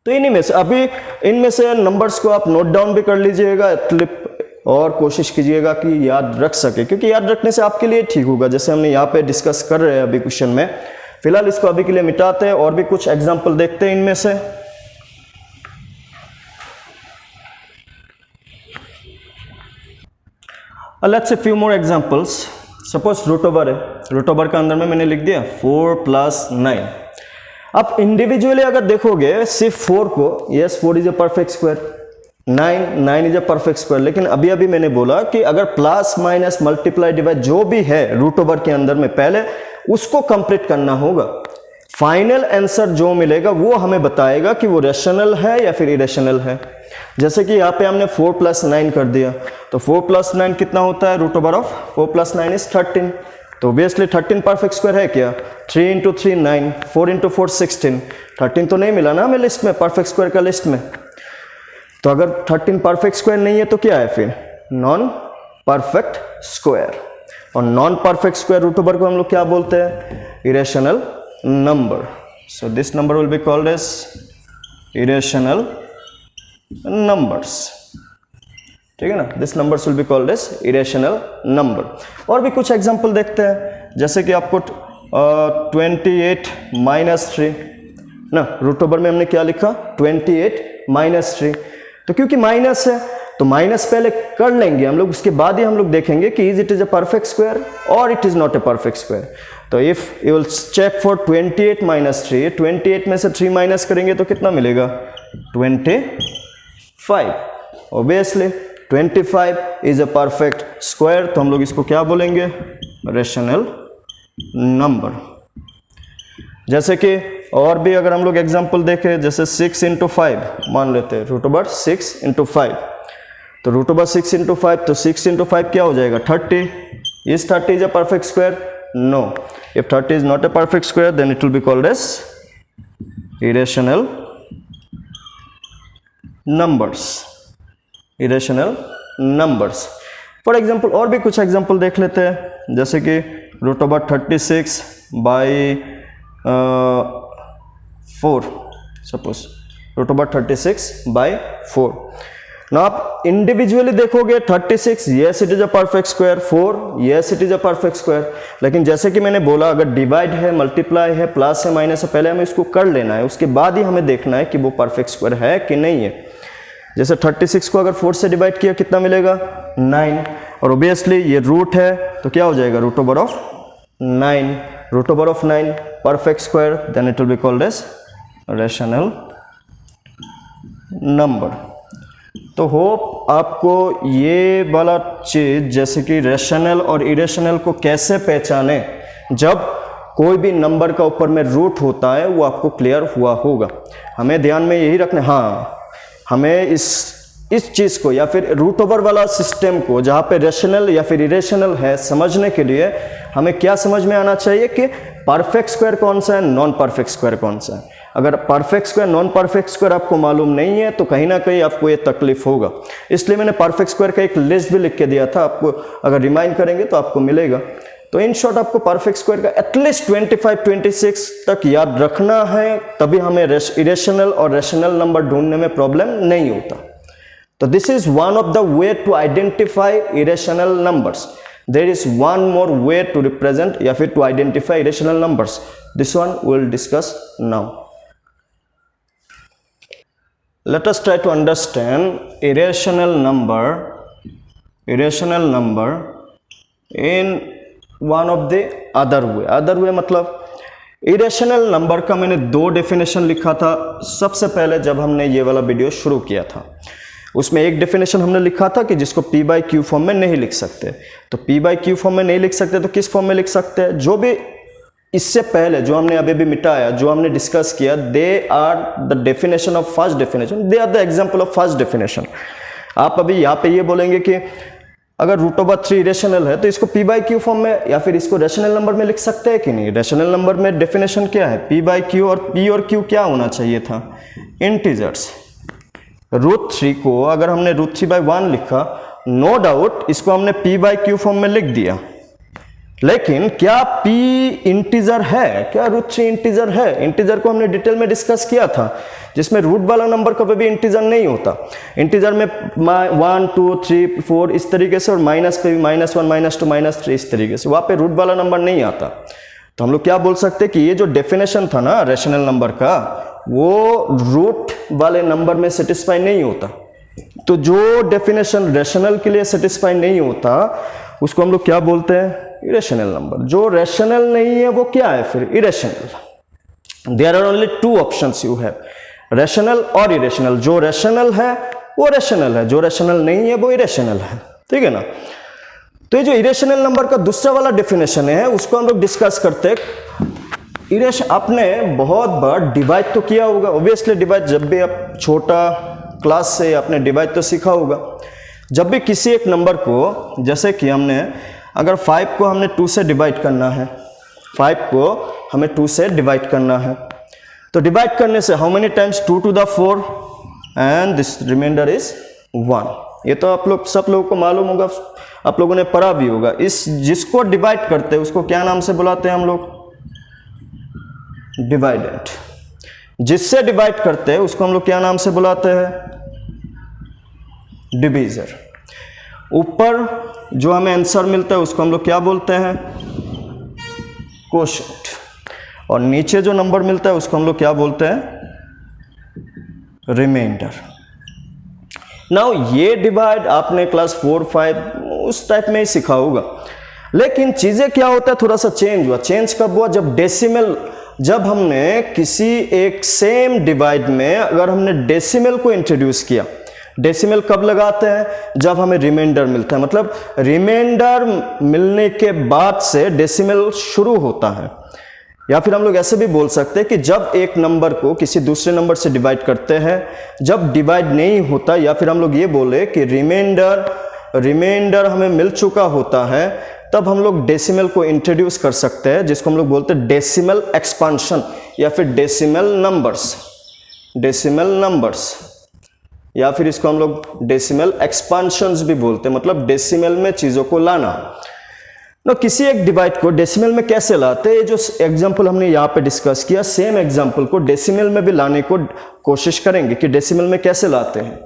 तो इन्हीं में से अभी इनमें से नंबर्स को आप नोट डाउन भी कर लीजिएगा क्लिप, और कोशिश कीजिएगा कि याद रख सके, क्योंकि याद रखने से आपके लिए ठीक होगा। जैसे हमने यहाँ पे डिस्कस कर रहे हैं अभी क्वेश्चन में, फिलहाल इसको अभी के लिए मिटाते हैं और भी कुछ एग्जांपल देखते हैं इनमें से। Let's say few more examples. Suppose root over है, रूट ओवर का अंदर में मैंने लिख दिया 4 + 9। अब इंडिविजुअली अगर देखोगे सिर्फ 4 को, yes 4 is a perfect square, 9 is a perfect square, लेकिन अभी अभी मैंने बोला कि अगर प्लस माइनस मल्टीप्लाई डिवाइड जो भी है रूट ओवर के अंदर में पहले उसको कंप्लीट करना होगा। फाइनल आंसर जो मिलेगा वो हमें बताएगा कि वो रेशनल है या फिर इरेशनल है। जैसे कि यहाँ पे हमने 4 + 9 कर दिया, तो 4 + 9 कितना होता है, रूट ओवर ऑफ 4 + 9 इज 13। तो ऑब्वियसली 13 परफेक्ट स्क्वायर है क्या, 3 × 3 9, 4 × 4 16। 13 तो नहीं मिला ना हमें लिस्ट में, परफेक्ट स्क्वायर का लिस्ट में। तो अगर 13 परफेक्ट स्क्वायर नहीं है तो क्या है फिर, नॉन परफेक्ट स्क्वायर। और non perfect square root over को हम लोग क्या बोलते हैं, irrational number. So this number will be called as irrational numbers. ठीक है ना, this numbers will be called as irrational number. और भी कुछ एग्जांपल देखते हैं, जैसे कि आपको 28 - 3 ना, रूट ओवर में हमने क्या लिखा, 28 - 3। तो क्योंकि माइनस है तो माइनस पहले कर लेंगे हम लोग, उसके बाद ही हम लोग देखेंगे कि is it is a perfect square और it is not a perfect square. तो if you will check for 28 - 3, 28 में से 3 माइनस करेंगे तो कितना मिलेगा, 25। Obviously 25 is a perfect square, तो हम लोग इसको क्या बोलेंगे, रेशनल नंबर। जैसे कि और भी अगर हम लोग एग्जांपल देखें, जैसे 6 × 5 मान लेते हैं, रूट ओवर 6 × 5। तो रूट ओवर 6 × 5, तो 6 × 5 क्या हो जाएगा, 30। Is 30 is a perfect square, no. If 30 is not a perfect square then it will be called as irrational numbers, irrational numbers. For example और भी कुछ एग्जांपल देख लेते हैं, जैसे कि root over 36 / 4, suppose root over 36 / 4। ना आप इंडिविजुअली देखोगे 36, yes it is a perfect square, 4 yes it is a perfect square. लेकिन जैसे कि मैंने बोला अगर डिवाइड है, मल्टीप्लाई है, प्लस है, माइनस है, पहले हमें इसको कर लेना है, उसके बाद ही हमें देखना है कि वो परफेक्ट स्क्वायर है कि नहीं है। जैसे 36 को अगर 4 से डिवाइड किया कितना मिलेगा, 9। और ऑब्वियसली ये रूट है तो क्या हो जाएगा, root over of 9। Root over of 9 perfect square, then it will be called as rational number. तो होप आपको ये वाला चीज, जैसे कि रेशनल और इरेशनल को कैसे पहचाने जब कोई भी नंबर का ऊपर में रूट होता है, वो आपको क्लियर हुआ होगा। हमें ध्यान में यही रखना, हाँ हमें इस चीज को या फिर रूट ओवर वाला सिस्टम को जहाँ पे रेशनल या फिर इरेशनल है, समझने के लिए हमें क्या समझ में आना चाहिए कि परफेक्ट स्क्वायर कौन सा है, नॉन परफेक्ट स्क्वायर कौन सा है। अगर perfect square non perfect square आपको मालूम नहीं है तो कहीं ना कहीं आपको ये तकलीफ होगा, इसलिए मैंने परफेक्ट स्क्वायर का एक लिस्ट भी लिख के दिया था, आपको अगर रिमाइंड करेंगे तो आपको मिलेगा। तो इन शॉर्ट आपको परफेक्ट स्क्वायर का एटलीस्ट 25-26 तक याद रखना है, तभी हमें इरेशनल और रेशनल नंबर ढूंढने में प्रॉब्लम नहीं होता। तो this is one of the way to identify irrational numbers. There is one more way to represent या फिर to identify irrational numbers, this one we will discuss now. Let us try to understand irrational number in one of the other way। other way मतलब irrational number का मैंने दो definition लिखा था सबसे पहले जब हमने ये वाला वीडियो शुरू किया था। उसमें एक डेफिनेशन हमने लिखा था कि जिसको p बाई क्यू फॉर्म में नहीं लिख सकते, तो p बाई क्यू फॉर्म में नहीं लिख सकते तो किस फॉर्म में लिख सकते हैं, जो भी इससे पहले जो हमने अभी भी मिटाया, जो हमने डिस्कस किया, they are the definition of first definition, they are the example of first definition. आप अभी यहाँ पे ये बोलेंगे कि अगर √3 इरेशनल है तो इसको p बाई क्यू फॉर्म में या फिर इसको रेशनल नंबर में लिख सकते हैं कि नहीं। रेशनल नंबर में डेफिनेशन क्या है, p बाई क्यू, और p और q क्या होना चाहिए था, इंटीजर्स। √3 को अगर हमने √3/1 लिखा, नो डाउट इसको हमने p बाई क्यू फॉर्म में लिख दिया, लेकिन क्या p इंटीजर है, क्या √3 इंटीजर है? इंटीजर को हमने डिटेल में डिस्कस किया था, जिसमें रूट वाला नंबर कभी भी इंटीजर नहीं होता। इंटीजर में 1 2 3 4 इस तरीके से, और माइनस पे भी -1 -2 -3 इस तरीके से, वहाँ पे रूट वाला नंबर नहीं आता। तो हम लोग क्या बोल सकते हैं कि ये जो डेफिनेशन था ना रेशनल नंबर का, वो रूट वाले नंबर में सेटिस्फाई नहीं होता। तो जो डेफिनेशन रेशनल के लिए सेटिस्फाई नहीं होता उसको हम लोग क्या बोलते हैं, इरेशनल नंबर। जो रेशनल नहीं है वो क्या है फिर, irrational. There are only two options you have, rational और इरेशनल। जो रेशनल है वो रेशनल है, जो रेशनल नहीं है वो इरेशनल है, ठीक है ना। तो ये जो इरेशनल नंबर का दूसरा वाला डेफिनेशन है उसको हम लोग डिस्कस करते हैं। आपने बहुत बार डिवाइड तो किया होगा, ऑब्वियसली डिवाइड जब भी आप छोटा क्लास से आपने डिवाइड तो सीखा होगा। जब भी किसी एक नंबर को, जैसे कि हमने अगर 5 को हमने 2 से डिवाइड करना है, 5 को हमें 2 से डिवाइड करना है, तो डिवाइड करने से how many times 2 to the 4 and this remainder is 1। ये तो आप लोग सब लोगों को मालूम होगा, आप लोगों ने पढ़ा भी होगा। इस जिसको डिवाइड करते हैं उसको क्या नाम से बुलाते हैं हम लोग, डिवाइडेंट। जिससे डिवाइड करते हैं उसको हम लोग क्या नाम से बुलाते हैं, डिवीजर। ऊपर जो हमें आंसर मिलता है उसको हम लोग क्या बोलते हैं, कोशेंट। और नीचे जो नंबर मिलता है उसको हम लोग क्या बोलते हैं, रिमाइंडर। नाउ ये डिवाइड आपने क्लास 4 5 उस टाइप में ही सीखा होगा, लेकिन चीजें क्या होता है थोड़ा सा चेंज हुआ। चेंज कब हुआ, जब डेसिमल, जब हमने किसी एक सेम डिवाइड में अगर हमने डेसिमल को इंट्रोड्यूस किया। डेसिमल कब लगाते हैं, जब हमें रिमाइंडर मिलता है, मतलब रिमाइंडर मिलने के बाद से डेसिमल शुरू होता है। या फिर हम लोग ऐसे भी बोल सकते हैं कि जब एक नंबर को किसी दूसरे नंबर से डिवाइड करते हैं, जब डिवाइड नहीं होता, या फिर हम लोग ये बोले कि रिमाइंडर हमें मिल चुका होता है, तब हम लोग डेसिमल को इंट्रोड्यूस कर सकते हैं, जिसको हम लोग बोलते हैं डेसिमल एक्सपांशन या फिर डेसिमल नंबर्स, या फिर इसको हम लोग डेसिमल एक्सपांशंस भी बोलते हैं, मतलब डेसिमल में चीजों को लाना। ना किसी एक डिवाइड को डेसिमल में कैसे लाते हैं, जो एग्जांपल हमने यहाँ पे डिस्कस किया, सेम एग्जांपल को डेसिमल में भी लाने को कोशिश करेंगे कि डेसिमल में कैसे लाते हैं।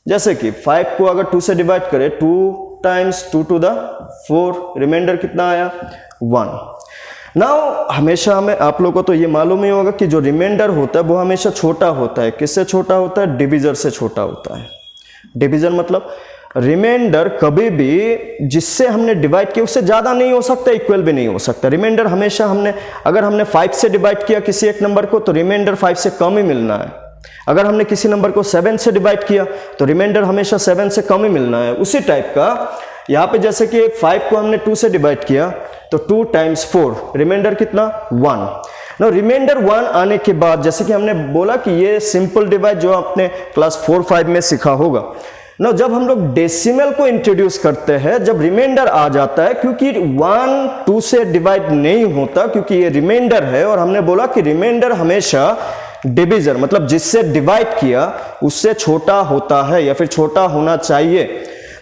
जैसे कि 5 को अगर 2 से डिवाइड करें, 2 टाइम्स 2 to the 4, रिमाइंडर कितना आया, 1। नाउ हमेशा हमें, आप लोगों को तो ये मालूम ही होगा कि जो रिमाइंडर होता है वो हमेशा छोटा होता है। किससे छोटा होता है, डिविजर से छोटा होता है। डिविजर मतलब रिमाइंडर कभी भी जिससे हमने डिवाइड किया उससे ज्यादा नहीं हो सकता, इक्वल भी नहीं हो सकता। रिमाइंडर हमेशा अगर हमने 5 से डिवाइड किया किसी एक नंबर को, तो रिमाइंडर 5 से कम ही मिलना है। अगर हमने किसी नंबर को 7 से डिवाइड किया तो रिमाइंडर हमेशा 7 से कम ही मिलना है। उसी टाइप का यहाँ पे जैसे कि 5 को हमने 2 से डिवाइड किया तो 2 टाइम्स 4, रिमाइंडर कितना, 1। ना रिमाइंडर 1 आने के बाद, जैसे कि हमने बोला कि ये सिंपल डिवाइड जो आपने क्लास 4 5 में सीखा होगा ना, जब हम लोग डेसिमल को इंट्रोड्यूस करते हैं, जब रिमाइंडर आ जाता है, क्योंकि 1 2 से डिवाइड नहीं होता, क्योंकि ये रिमाइंडर है, और हमने बोला कि रिमाइंडर हमेशा डिवीजर मतलब जिससे डिवाइड किया उससे छोटा होता है या फिर छोटा होना चाहिए।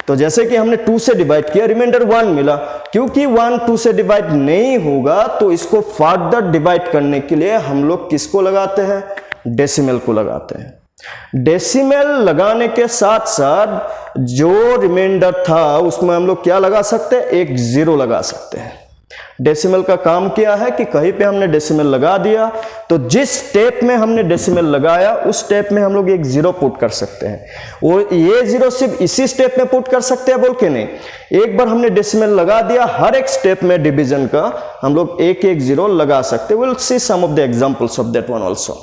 तो जैसे कि हमने 2 से डिवाइड किया, रिमाइंडर 1 मिला, क्योंकि 1 2 से डिवाइड नहीं होगा तो इसको फर्दर डिवाइड करने के लिए हम लोग किसको लगाते हैं, डेसिमल को लगाते हैं। डेसिमल लगाने के साथ साथ जो रिमाइंडर था उसमें हम लोग क्या लगा सकते हैं, एक 0 लगा सकते हैं। डेसिमल का काम क्या है कि कहीं पे हमने डेसिमल लगा दिया तो जिस स्टेप में हमने डेसिमल लगाया उस स्टेप में हम लोग एक 0 पुट कर सकते हैं। और ये 0 सिर्फ इसी स्टेप में पुट कर सकते हैं बोल के नहीं, एक बार हमने डेसिमल लगा दिया, हर एक स्टेप में डिवीजन का हम लोग एक 0 लगा सकते हैं। Will see some of the examples of that one also.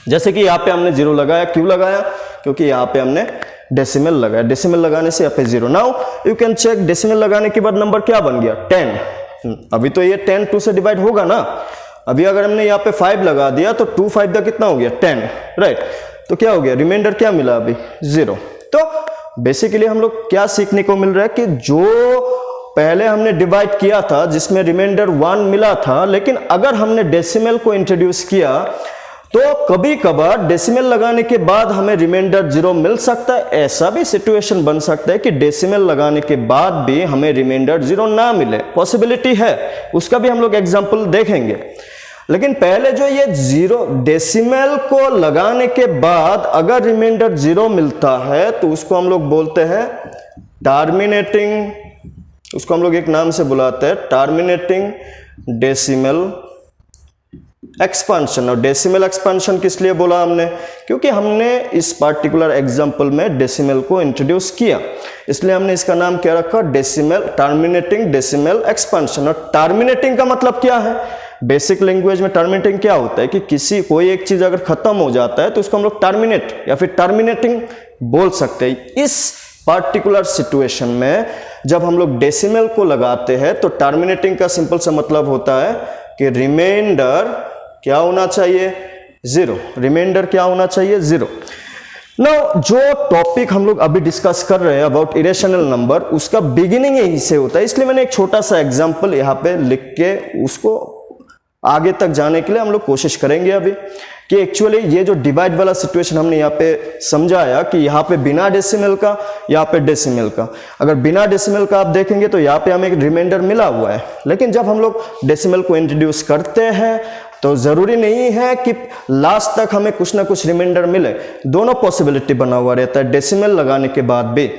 जैसे कि यहाँ पे हमने 0 लगाया, क्यों लगाया, क्योंकि यहाँ पे हमने डेसिमल लगाया, डेसिमल लगाने से यहाँ पे 0। Now you can check, decimal लगाने के बाद नंबर क्या बन गया, 10। अभी तो ये 10 2 से डिवाइड होगा ना, अभी अगर हमने यहाँ पे 5 लगा दिया तो 2 5 का कितना हो गया, 10, राइट। तो क्या हो गया, रिमाइंडर क्या मिला अभी, 0। तो बेसिकली हम लोग क्या सीखने को मिल रहा है कि जो पहले हमने डिवाइड किया था जिसमें रिमाइंडर 1 मिला था, लेकिन अगर हमने डेसिमल को इंट्रोड्यूस किया तो कभी कभार डेसिमल लगाने के बाद हमें रिमाइंडर 0 मिल सकता है। ऐसा भी सिचुएशन बन सकता है कि डेसिमल लगाने के बाद भी हमें रिमाइंडर 0 ना मिले, पॉसिबिलिटी है, उसका भी हम लोग एग्जांपल देखेंगे। लेकिन पहले जो ये 0 डेसिमल को लगाने के बाद अगर रिमाइंडर 0 मिलता है तो उसको हम लोग बोलते हैं टर्मिनेटिंग, उसको हम लोग एक नाम से बुलाते हैं टर्मिनेटिंग डेसिमल एक्सपेंशन। और डेसिमल एक्सपेंशन किस लिए बोला हमने, क्योंकि हमने इस पार्टिकुलर एग्जांपल में डेसिमल को इंट्रोड्यूस किया, इसलिए हमने इसका नाम क्या रखा, डेसिमल, टर्मिनेटिंग डेसिमल एक्सपेंशन। और टर्मिनेटिंग का मतलब क्या है, बेसिक लैंग्वेज में टर्मिनेटिंग क्या होता है कि कोई एक चीज अगर खत्म हो जाता है तो उसको हम लोग टर्मिनेट या फिर टर्मिनेटिंग बोल सकते हैं। इस पार्टिकुलर सिचुएशन में जब हम लोग डेसिमल को लगाते हैं तो टर्मिनेटिंग का सिंपल सा मतलब होता है कि रिमाइंडर क्या होना चाहिए, 0। रिमाइंडर क्या होना चाहिए, 0। नाउ जो टॉपिक हम लोग अभी डिस्कस कर रहे हैं अबाउट इरेशनल नंबर, उसका बिगिनिंग यहीं से होता है, इसलिए मैंने एक छोटा सा एग्जांपल यहाँ पे लिख के उसको आगे तक जाने के लिए हम लोग कोशिश करेंगे अभी कि एक्चुअली ये जो डिवाइड वाला सिचुएशन हमने यहाँ पे समझाया कि यहाँ पे बिना डेसिमल का, यहाँ पे डेसिमल का। अगर बिना डेसिमल का आप देखेंगे तो यहाँ पे हमें एक रिमाइंडर मिला हुआ है, लेकिन जब हम लोग डेसिमल को इंट्रोड्यूस करते हैं तो जरूरी नहीं है कि लास्ट तक हमें कुछ ना कुछ रिमाइंडर मिले, दोनों पॉसिबिलिटी बना हुआ रहता है डेसिमल लगाने के बाद भी।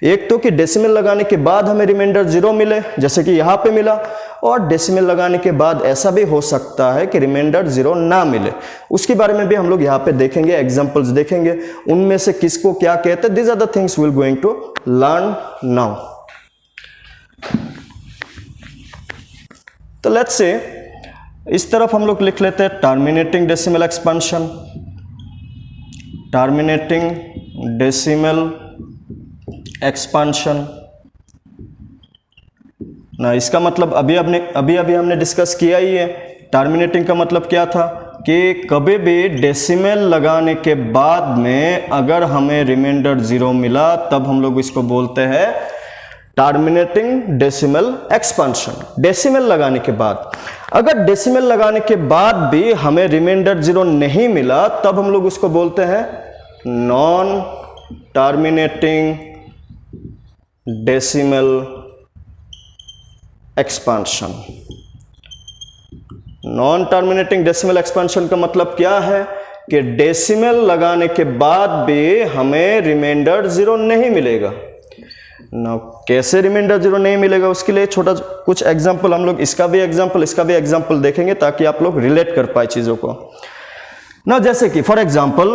एक तो कि डेसिमल लगाने के बाद हमें रिमाइंडर 0 मिले जैसे कि यहाँ पे मिला, और डेसिमल लगाने के बाद ऐसा भी हो सकता है कि रिमाइंडर 0 ना मिले, उसके बारे में भी हम लोग यहाँ पे देखेंगे, एग्जांपल्स देखेंगे, उनमें से किसको क्या कहते हैं। This are the things we will going to learn now. तो लेट्स से इस तरफ हम लोग लिख लेते हैं terminating decimal expansion, terminating decimal expansion ना, इसका मतलब अभी हमने डिस्कस किया ही है। टर्मिनेटिंग का मतलब क्या था कि कभी भी डेसिमल लगाने के बाद में अगर हमें रिमाइंडर 0 मिला तब हम लोग इसको बोलते हैं टर्मिनेटिंग डेसिमल एक्सपेंशन। डेसिमल लगाने के बाद, अगर डेसिमल लगाने के बाद भी हमें रिमाइंडर 0 नहीं मिला तब हम लोग उसको बोलते हैं non terminating decimal expansion. Non terminating decimal expansion का मतलब क्या है कि डेसिमल लगाने के बाद भी हमें रिमाइंडर 0 नहीं मिलेगा ना। कैसे रिमाइंडर 0 नहीं मिलेगा, उसके लिए छोटा कुछ एग्जांपल हम लोग इसका भी एग्जांपल देखेंगे ताकि आप लोग रिलेट कर पाए चीजों को ना। जैसे कि फॉर एग्जांपल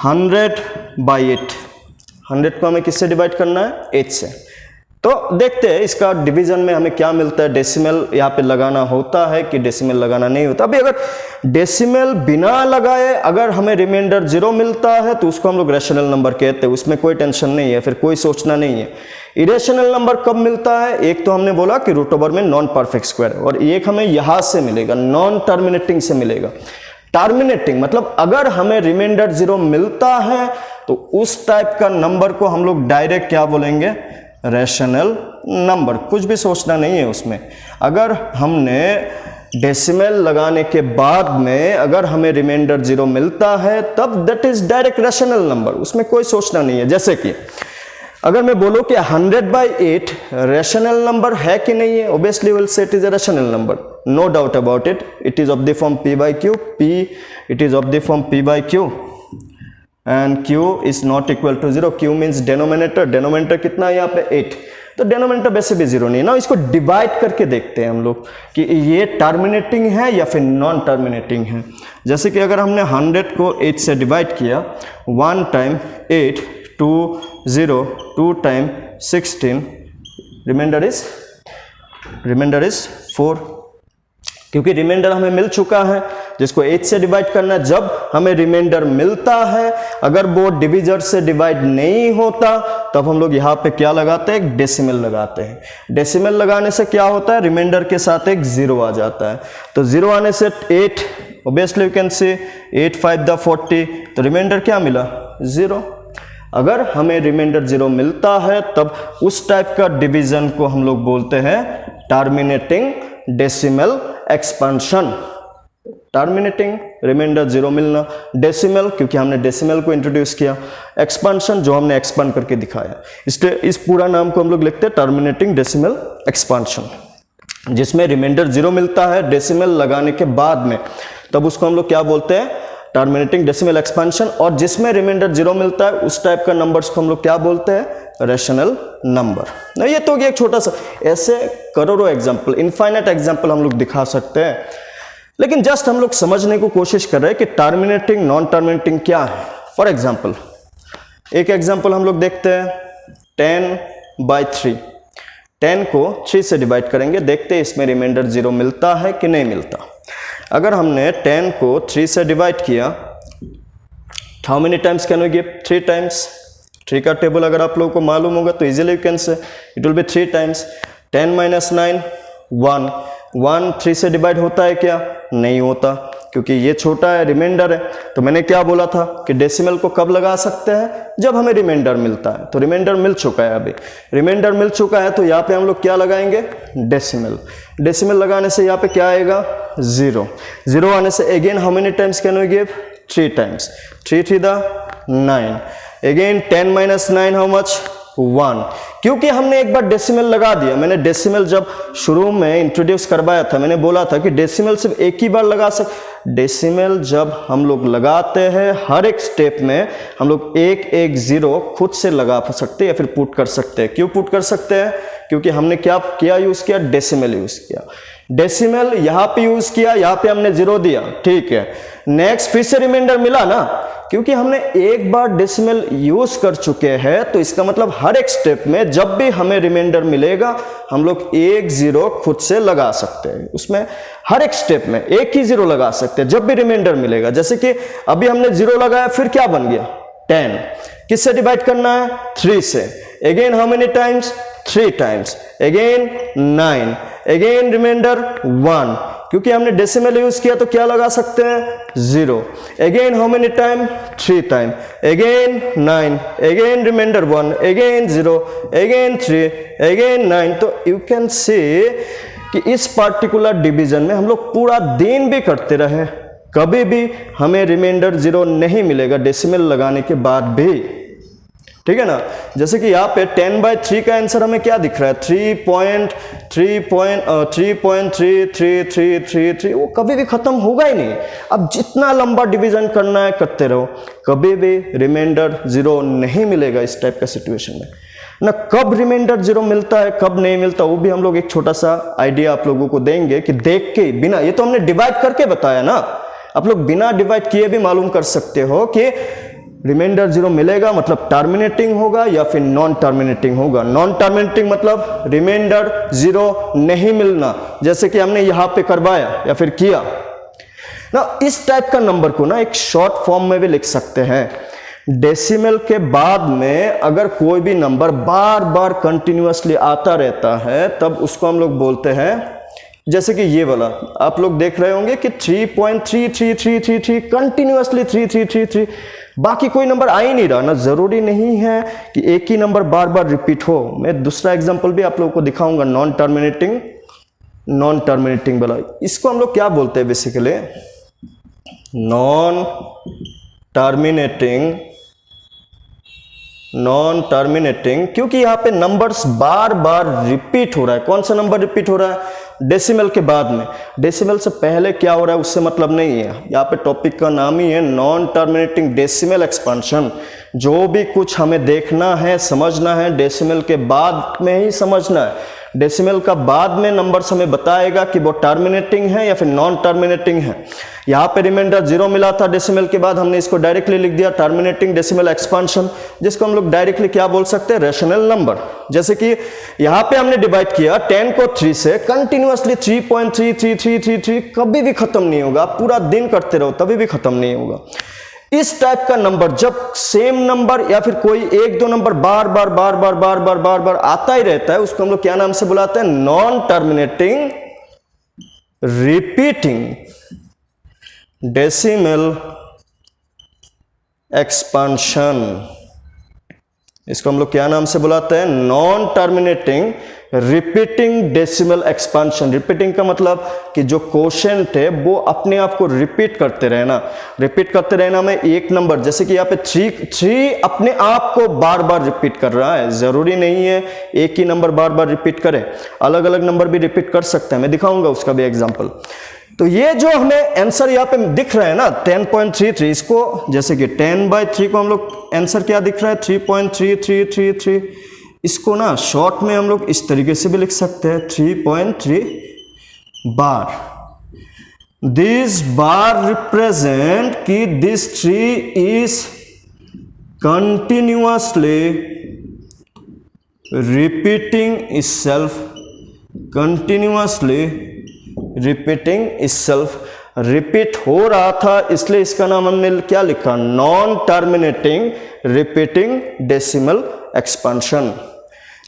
100/8, 100 को हमें किससे डिवाइड करना है, 8 से। तो देखते हैं इसका डिवीजन में हमें क्या मिलता है, डेसिमल यहाँ पे लगाना होता है कि डेसिमल लगाना नहीं होता। अभी अगर डेसिमल बिना लगाए अगर हमें रिमाइंडर 0 मिलता है तो उसको हम लोग रैशनल नंबर कहते हैं, उसमें कोई टेंशन नहीं है, फिर कोई सोचना नहीं है। इरेशनल नंबर कब मिलता है, एक तो हमने बोला कि रूट ओवर में नॉन परफेक्ट स्क्वायर, और एक हमें यहां से मिलेगा, नॉन टर्मिनेटिंग से मिलेगा। टर्मिनेटिंग मतलब अगर हमें रिमाइंडर 0 मिलता है तो उस टाइप का नंबर को हम लोग डायरेक्ट क्या बोलेंगे, रैशनल नंबर। कुछ भी सोचना नहीं है उसमें। अगर हमने डेसिमल लगाने के बाद में अगर हमें रिमाइंडर 0 मिलता है तब that is direct rational number, उसमें कोई सोचना नहीं है। जैसे कि अगर मैं बोलूं कि 100/8 रैशनल नंबर है कि नहीं है, obviously will say it is a rational number, no doubt about it. It is of the form p/q, it is of the form p/q and q is not equal to 0। q means denominator कितना है यहाँ पे 8, तो denominator वैसे भी 0 नहीं है ना। इसको डिवाइड करके देखते हैं हम लोग कि ये टर्मिनेटिंग है या फिर नॉन टर्मिनेटिंग है। जैसे कि अगर हमने 100 को 8 से डिवाइड किया, 1 टाइम 8 2 0 2 टाइम 16, रिमाइंडर इज 4, क्योंकि रिमाइंडर हमें मिल चुका है जिसको 8 से डिवाइड करना है। जब हमें रिमाइंडर मिलता है, अगर वो डिविजर से डिवाइड नहीं होता तब हम लोग यहाँ पे क्या लगाते हैं, एक डेसिमल लगाते हैं। डेसिमल लगाने से क्या होता है, रिमाइंडर के साथ एक 0 आ जाता है। तो 0 आने से 8, obviously you can say 8 5 the 40, तो रिमाइंडर क्या मिला, 0। अगर हमें रिमाइंडर 0 मिलता है तब उस टाइप का डिवीजन को हम लोग बोलते हैं terminating decimal expansion. Terminating, remainder 0 मिलना, डेसिमल क्योंकि हमने डेसिमल को इंट्रोड्यूस किया, एक्सपेंशन जो हमने एक्सपेंड करके दिखाया, इसलिए इस पूरा नाम को हम लोग लिखते हैं टर्मिनेटिंग डेसिमल एक्सपेंशन। जिसमें रिमाइंडर 0 मिलता है डेसिमल लगाने के बाद में, तब उसको हम लोग क्या बोलते हैं, टर्मिनेटिंग डेसिमल एक्सपेंशन। और जिसमें रिमाइंडर 0 मिलता है उस टाइप का नंबर्स को हम लोग क्या बोलते हैं, रैशनल नंबर। ये तो एक छोटा सा, ऐसे करोड़ों एग्जाम्पल, इनफाइनाइट एग्जाम्पल हम लोग दिखा सकते हैं, लेकिन जस्ट हम लोग समझने को कोशिश कर रहे हैं कि टर्मिनेटिंग नॉन टर्मिनेटिंग क्या है। फॉर एग्जाम्पल, एक एग्जाम्पल हम लोग देखते हैं, 10/3। 10 को 3 से डिवाइड करेंगे, देखते हैं इसमें रिमाइंडर 0 मिलता है कि नहीं मिलता। अगर हमने 10 को 3 से डिवाइड किया, how many times can we give, 3 times. 3 का टेबल अगर आप लोगों को मालूम होगा तो easily you can say it will B 3 times. 10 - 9 1, 1 3 से डिवाइड होता है क्या, नहीं होता, क्योंकि ये छोटा है, रिमाइंडर है। तो मैंने क्या बोला था कि डेसिमल को कब लगा सकते हैं, जब हमें रिमाइंडर मिलता है। तो रिमाइंडर मिल चुका है, अभी रिमाइंडर मिल चुका है, तो यहाँ पे हम लोग क्या लगाएंगे, डेसिमल। डेसिमल लगाने से यहाँ पे क्या आएगा, 0। 0 आने से again how many times can we give, 3 times. 3 3 the 9, again 10 - 9 how much, 1। क्योंकि हमने एक बार डेसिमल लगा दिया। मैंने डेसिमल जब शुरू में इंट्रोड्यूस करवाया था, मैंने बोला था कि डेसिमल सिर्फ एक ही बार लगा डेसिमल जब हम लोग लगाते हैं, हर एक स्टेप में हम लोग एक 0 खुद से लगा सकते हैं या फिर पुट कर सकते हैं। क्यों पुट कर सकते हैं, क्योंकि हमने क्या यूज किया, डेसिमल यूज किया। डेसिमल यहाँ पे यूज किया, यहाँ पे हमने 0 दिया, ठीक है। नेक्स्ट फिर से रिमाइंडर मिला ना, क्योंकि हमने एक बार डेसिमल यूज कर चुके हैं, तो इसका मतलब हर एक स्टेप में जब भी हमें रिमाइंडर मिलेगा हम लोग 1 0 खुद से लगा सकते हैं। उसमें हर एक स्टेप में एक ही 0 लगा सकते हैं जब भी रिमाइंडर मिलेगा। जैसे कि अभी हमने 0 लगाया, फिर क्या बन गया, 10। किससे डिवाइड करना है, 3 से। Again how many times, 3 times. Again 9, again reminder 1। क्योंकि हमने डेसिमल यूज किया तो क्या लगा सकते हैं, 0। Again how many time, 3 time. Again 9, again reminder 1, again 0, again 3, again 9। तो यू कैन सी कि इस पार्टिकुलर डिवीजन में हम लोग पूरा दिन भी करते रहे, कभी भी हमें रिमाइंडर 0 नहीं मिलेगा डेसिमल लगाने के बाद भी, ठीक है ना। जैसे कि यहाँ पे 10/3 का आंसर हमें क्या दिख रहा है, 3.333333, वो कभी भी खत्म होगा ही नहीं। अब जितना लंबा डिवीजन करना है करते रहो, कभी भी रिमाइंडर 0 नहीं मिलेगा इस टाइप का सिचुएशन में ना। कब रिमाइंडर 0 मिलता है, कब नहीं मिलता, वो भी हम लोग एक छोटा सा आइडिया आप लोगों को देंगे कि देख के बिना, ये तो हमने डिवाइड करके बताया ना, आप लोग बिना डिवाइड किए भी मालूम कर सकते हो कि रिमाइंडर 0 मिलेगा मतलब टर्मिनेटिंग होगा या फिर नॉन टर्मिनेटिंग होगा। नॉन टर्मिनेटिंग मतलब रिमाइंडर 0 नहीं मिलना, जैसे कि हमने यहां पे करवाया या फिर किया ना। इस टाइप का नंबर को ना एक शॉर्ट फॉर्म में भी लिख सकते हैं। डेसिमल के बाद में अगर कोई भी नंबर बार बार कंटिन्यूअसली आता रहता है तब उसको हम लोग बोलते हैं, जैसे कि ये वाला आप लोग देख रहे होंगे कि 3.33333 कंटिन्यूअसली 3333, बाकी कोई नंबर आ ही नहीं रहा ना। जरूरी नहीं है कि एक ही नंबर बार बार रिपीट हो। मैं दूसरा एग्जांपल भी आप लोगों को दिखाऊंगा नॉन टर्मिनेटिंग नॉन टर्मिनेटिंग वाला, इसको हम लोग क्या बोलते हैं बेसिकली, नॉन टर्मिनेटिंग, क्योंकि यहाँ पे नंबर्स बार बार रिपीट हो रहा है। कौन सा नंबर रिपीट हो रहा है? डेसिमल के बाद में। डेसिमल से पहले क्या हो रहा है उससे मतलब नहीं है। यहाँ पे टॉपिक का नाम ही है नॉन टर्मिनेटिंग डेसिमल एक्सपांशन। जो भी कुछ हमें देखना है, समझना है, डेसिमल के बाद में ही समझना है। डेसिमल का बाद में नंबर्स हमें बताएगा कि वो टर्मिनेटिंग है या फिर नॉन टर्मिनेटिंग है। यहाँ पे रिमाइंडर 0 मिला था डेसिमल के बाद, हमने इसको डायरेक्टली लिख दिया टर्मिनेटिंग डेसिमल एक्सपांशन, जिसको हम लोग डायरेक्टली क्या बोल सकते हैं, रेशनल नंबर। जैसे कि यहाँ पे हमने डिवाइड किया 10 को 3 से, कंटिन्यूअसली 3.33333 कभी भी खत्म नहीं होगा। आप पूरा दिन करते रहो तभी भी खत्म नहीं होगा। इस टाइप का नंबर, जब सेम नंबर या फिर कोई एक दो नंबर बार बार आता ही रहता है, उसको हम लोग क्या नाम से बुलाते हैं, non terminating repeating decimal expansion. इसको हम लोग क्या नाम से बुलाते हैं, non terminating repeating decimal expansion. Repeating का मतलब कि जो क्वोशिएंट है वो अपने आप को रिपीट करते रहना में एक नंबर, जैसे कि यहाँ पे 3 अपने आप को बार बार रिपीट कर रहा है। जरूरी नहीं है एक ही नंबर बार बार रिपीट करे, अलग अलग नंबर भी रिपीट कर सकते हैं। मैं दिखाऊंगा उसका भी एग्जाम्पल। तो ये जो हमें आंसर यहाँ पे दिख रहा है ना 10.33, इसको जैसे कि 10/3 को हम लोग आंसर क्या दिख रहा है 3.3333, इसको ना शॉर्ट में हम लोग इस तरीके से भी लिख सकते हैं 3.3 बार। दिस बार रिप्रेजेंट कि this 3 is continuously repeating itself, repeat हो रहा था, इसलिए इसका नाम हमने क्या लिखा, non terminating repeating decimal expansion.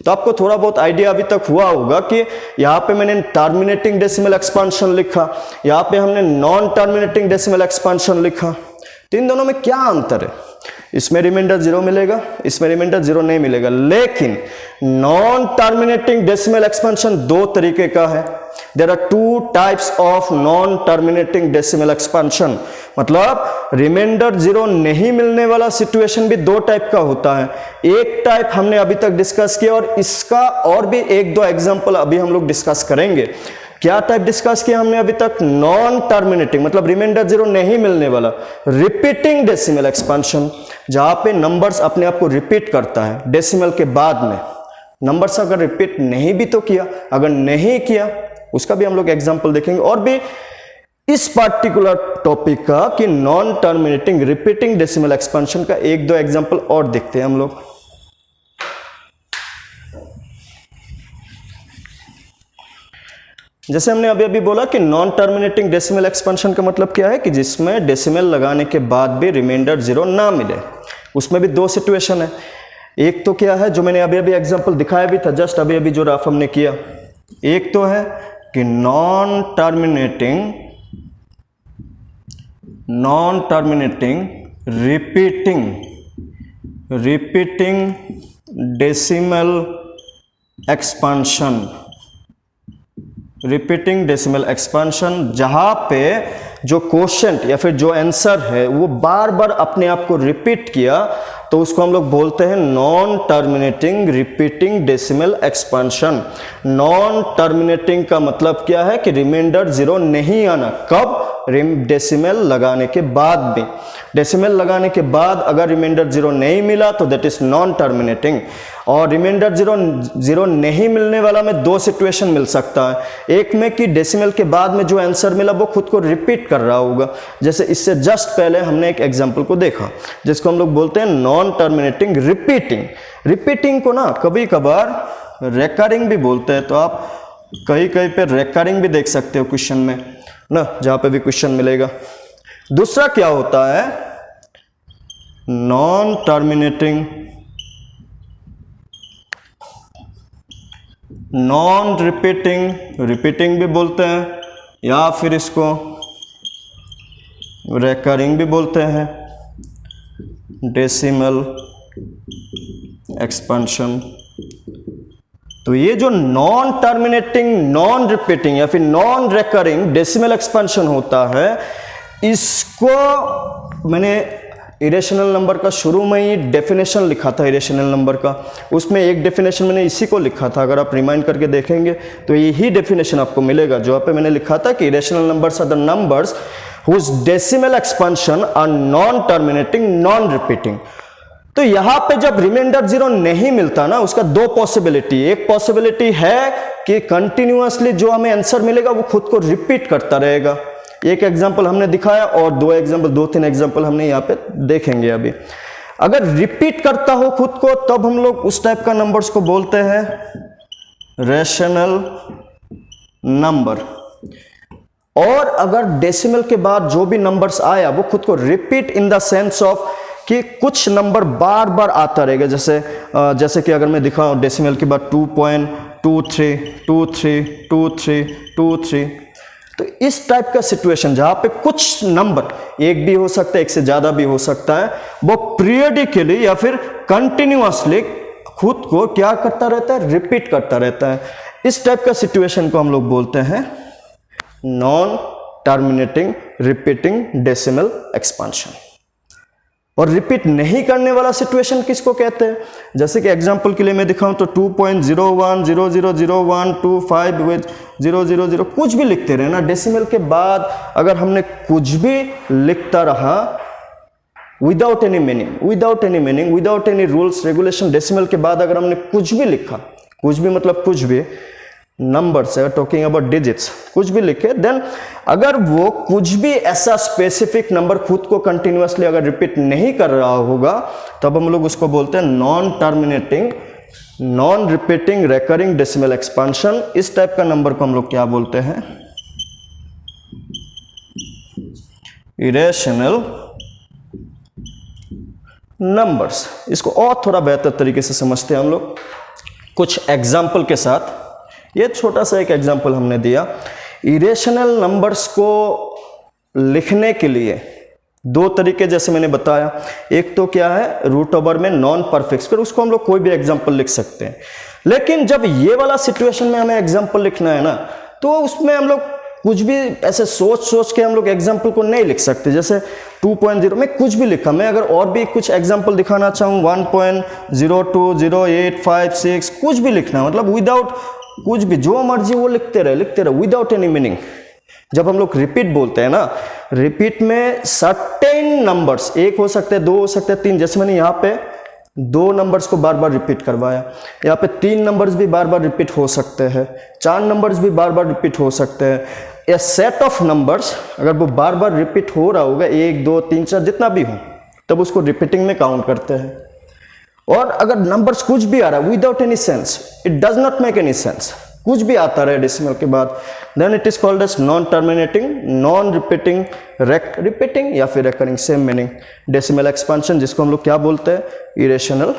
तो आपको थोड़ा बहुत आइडिया अभी तक हुआ होगा कि यहाँ पे मैंने टर्मिनेटिंग डेसिमल एक्सपांशन लिखा, यहाँ पे हमने नॉन टर्मिनेटिंग डेसिमल एक्सपांशन लिखा। तो इन दोनों में क्या अंतर है? इसमें रिमाइंडर 0 मिलेगा, इसमें रिमाइंडर 0 नहीं मिलेगा। लेकिन नॉन टर्मिनेटिंग डेसिमल एक्सपांशन दो तरीके का है। There are 2 types of non terminating decimal expansion, मतलब रिमाइंडर 0 नहीं मिलने वाला सिचुएशन भी 2 टाइप का होता है। एक टाइप हमने अभी तक डिस्कस किया और इसका और भी 1-2 एग्जांपल अभी हम लोग डिस्कस करेंगे। क्या टाइप डिस्कस किया हमने अभी तक? नॉन टर्मिनेटिंग, मतलब रिमाइंडर 0 नहीं मिलने वाला, रिपीटिंग डेसिमल एक्सपांशन, जहां पे नंबर्स अपने आप को रिपीट करता है डेसिमल के बाद में। नंबर्स अगर रिपीट नहीं भी तो किया, अगर नहीं किया उसका भी हम लोग एग्जांपल देखेंगे। और भी इस पार्टिकुलर टॉपिक का कि non terminating repeating decimal expansion का 1-2 एग्जांपल और देखते हैं हम लोग। जैसे हमने अभी अभी बोला कि नॉन टर्मिनेटिंग डेसिमल एक्सपांशन का मतलब क्या है कि जिसमें डेसिमल लगाने के बाद भी रिमाइंडर 0 ना मिले। उसमें भी 2 सिचुएशन है। एक तो क्या है जो मैंने अभी अभी एग्जांपल दिखाया भी था, जस्ट अभी अभी जो रफ हमने किया। एक तो है कि non terminating repeating decimal expansion, repeating decimal expansion, जहां पे जो क्वोशिएंट या फिर जो आंसर है वो बार बार अपने आप को रिपीट किया, तो उसको हम लोग बोलते हैं non terminating repeating decimal expansion. Non terminating का मतलब क्या है कि रिमाइंडर 0 नहीं आना। कब? डेसिमल लगाने के बाद भी। डेसिमल लगाने के बाद अगर रिमाइंडर 0 नहीं मिला तो दैट इज नॉन टर्मिनेटिंग। और रिमाइंडर 0 नहीं मिलने वाला में 2 सिचुएशन मिल सकता है। एक में कि डेसिमल के बाद में जो आंसर मिला वो खुद को रिपीट कर रहा होगा, जैसे इससे जस्ट पहले हमने एक एग्जांपल को देखा जिसको हम लोग बोलते हैं नॉन टर्मिनेटिंग रिपीटिंग। रिपीटिंग को ना कभी कभार रेकरिंग भी बोलते हैं, तो आप कहीं कहीं पे रेकरिंग भी देख सकते हो क्वेश्चन में ना, जहां पे भी क्वेश्चन मिलेगा। दूसरा क्या होता है? नॉन टर्मिनेटिंग नॉन रिपीटिंग भी बोलते हैं, या फिर इसको रेकरिंग भी बोलते हैं डेसिमल एक्सपांशन। तो ये जो नॉन टर्मिनेटिंग, नॉन रिपीटिंग या फिर नॉन रेकरिंग डेसिमल एक्सपेंशन होता है, इसको मैंने इरेशनल नंबर का शुरू में ही डेफिनेशन लिखा था इरेशनल नंबर का, उसमें एक डेफिनेशन मैंने इसी को लिखा था। अगर आप रिमाइंड करके देखेंगे तो यही डेफिनेशन आपको मिलेगा जो पे मैंने लिखा था कि irrational numbers are the numbers whose decimal expansion are non terminating, non repeating. तो यहां पे जब रिमाइंडर 0 नहीं मिलता ना, उसका दो पॉसिबिलिटी, एक पॉसिबिलिटी है कि कंटिन्यूअसली जो हमें आंसर मिलेगा वो खुद को रिपीट करता रहेगा। एक एग्जांपल हमने दिखाया और दो तीन एग्जांपल हमने यहाँ पे देखेंगे अभी। अगर रिपीट करता हो खुद को तब हम लोग उस टाइप का नंबर्स को बोलते हैं रेशनल नंबर। और अगर डेसिमल के बाद जो भी नंबर्स आया वो खुद को repeat in the sense of कि कुछ नंबर बार बार आता रहेगा, जैसे कि अगर मैं दिखाऊं डेसिमल के बाद 2.23232323, तो इस टाइप का सिचुएशन जहां पे कुछ नंबर, एक भी हो सकता है, एक से ज्यादा भी हो सकता है, वो पीरियडिकली या फिर कंटिन्यूअसली खुद को क्या करता रहता है, रिपीट करता रहता है। इस टाइप का सिचुएशन को हम लोग बोलते हैं non terminating repeating decimal expansion. और रिपीट नहीं करने वाला सिचुएशन किसको कहते हैं? जैसे कि एग्जांपल के लिए मैं दिखाऊं तो 2.01000125 विद 000 कुछ भी लिखते रहे ना, डेसिमल के बाद अगर हमने कुछ भी लिखता रहा without any meaning, without any rules regulation, decimal के बाद अगर हमने कुछ भी लिखा, कुछ भी मतलब कुछ भी नंबर्स है, टॉकिंग अबाउट डिजिट्स, कुछ भी लिखे, देन अगर वो कुछ भी ऐसा स्पेसिफिक नंबर खुद को कंटिन्यूअसली अगर रिपीट नहीं कर रहा होगा तब हम लोग उसको बोलते हैं non terminating, non repeating recurring decimal expansion. इस टाइप का नंबर को हम लोग क्या बोलते हैं? Irrational numbers. इसको और थोड़ा बेहतर तरीके से समझते हैं हम लोग कुछ एग्जाम्पल के साथ। ये छोटा सा एक एग्जाम्पल हमने दिया। इरेशनल नंबर्स को लिखने के लिए दो तरीके जैसे मैंने बताया, एक तो क्या है रूट ओवर में नॉन परफेक्ट, फिर उसको हम लोग कोई भी एग्जाम्पल लिख सकते हैं। लेकिन जब ये वाला सिचुएशन में हमें एग्जाम्पल लिखना है ना, तो उसमें हम लोग कुछ भी ऐसे सोच के हम लोग एग्जाम्पल को नहीं लिख सकते। जैसे 2.0 में कुछ भी लिखा, मैं अगर और भी कुछ एग्जाम्पल दिखाना चाहूँ 1.020856 कुछ भी लिखना, मतलब विदाउट कुछ भी जो मर्जी वो लिखते रहे विदाउट एनी मीनिंग। जब हम लोग रिपीट बोलते हैं ना, रिपीट में सर्टेन नंबर्स, एक हो सकते हैं, दो हो सकते हैं, तीन, जैसे मैंने यहाँ पे दो नंबर्स को बार बार रिपीट करवाया, यहाँ पे तीन नंबर्स भी बार बार रिपीट हो सकते हैं, चार नंबर्स भी बार बार रिपीट हो सकते हैं। ए सेट ऑफ नंबर्स अगर वो बार बार रिपीट हो रहा होगा, 1 2 3 4 जितना भी हो, तब उसको रिपीटिंग में काउंट करते हैं। और अगर नंबर्स कुछ भी आ रहा है without any sense, it does not make any sense, कुछ भी आता रहे डेसिमल के बाद, then it is called as non terminating, non repeating, repeating या फिर recurring, same meaning decimal expansion, जिसको हम लोग क्या बोलते हैं? Irrational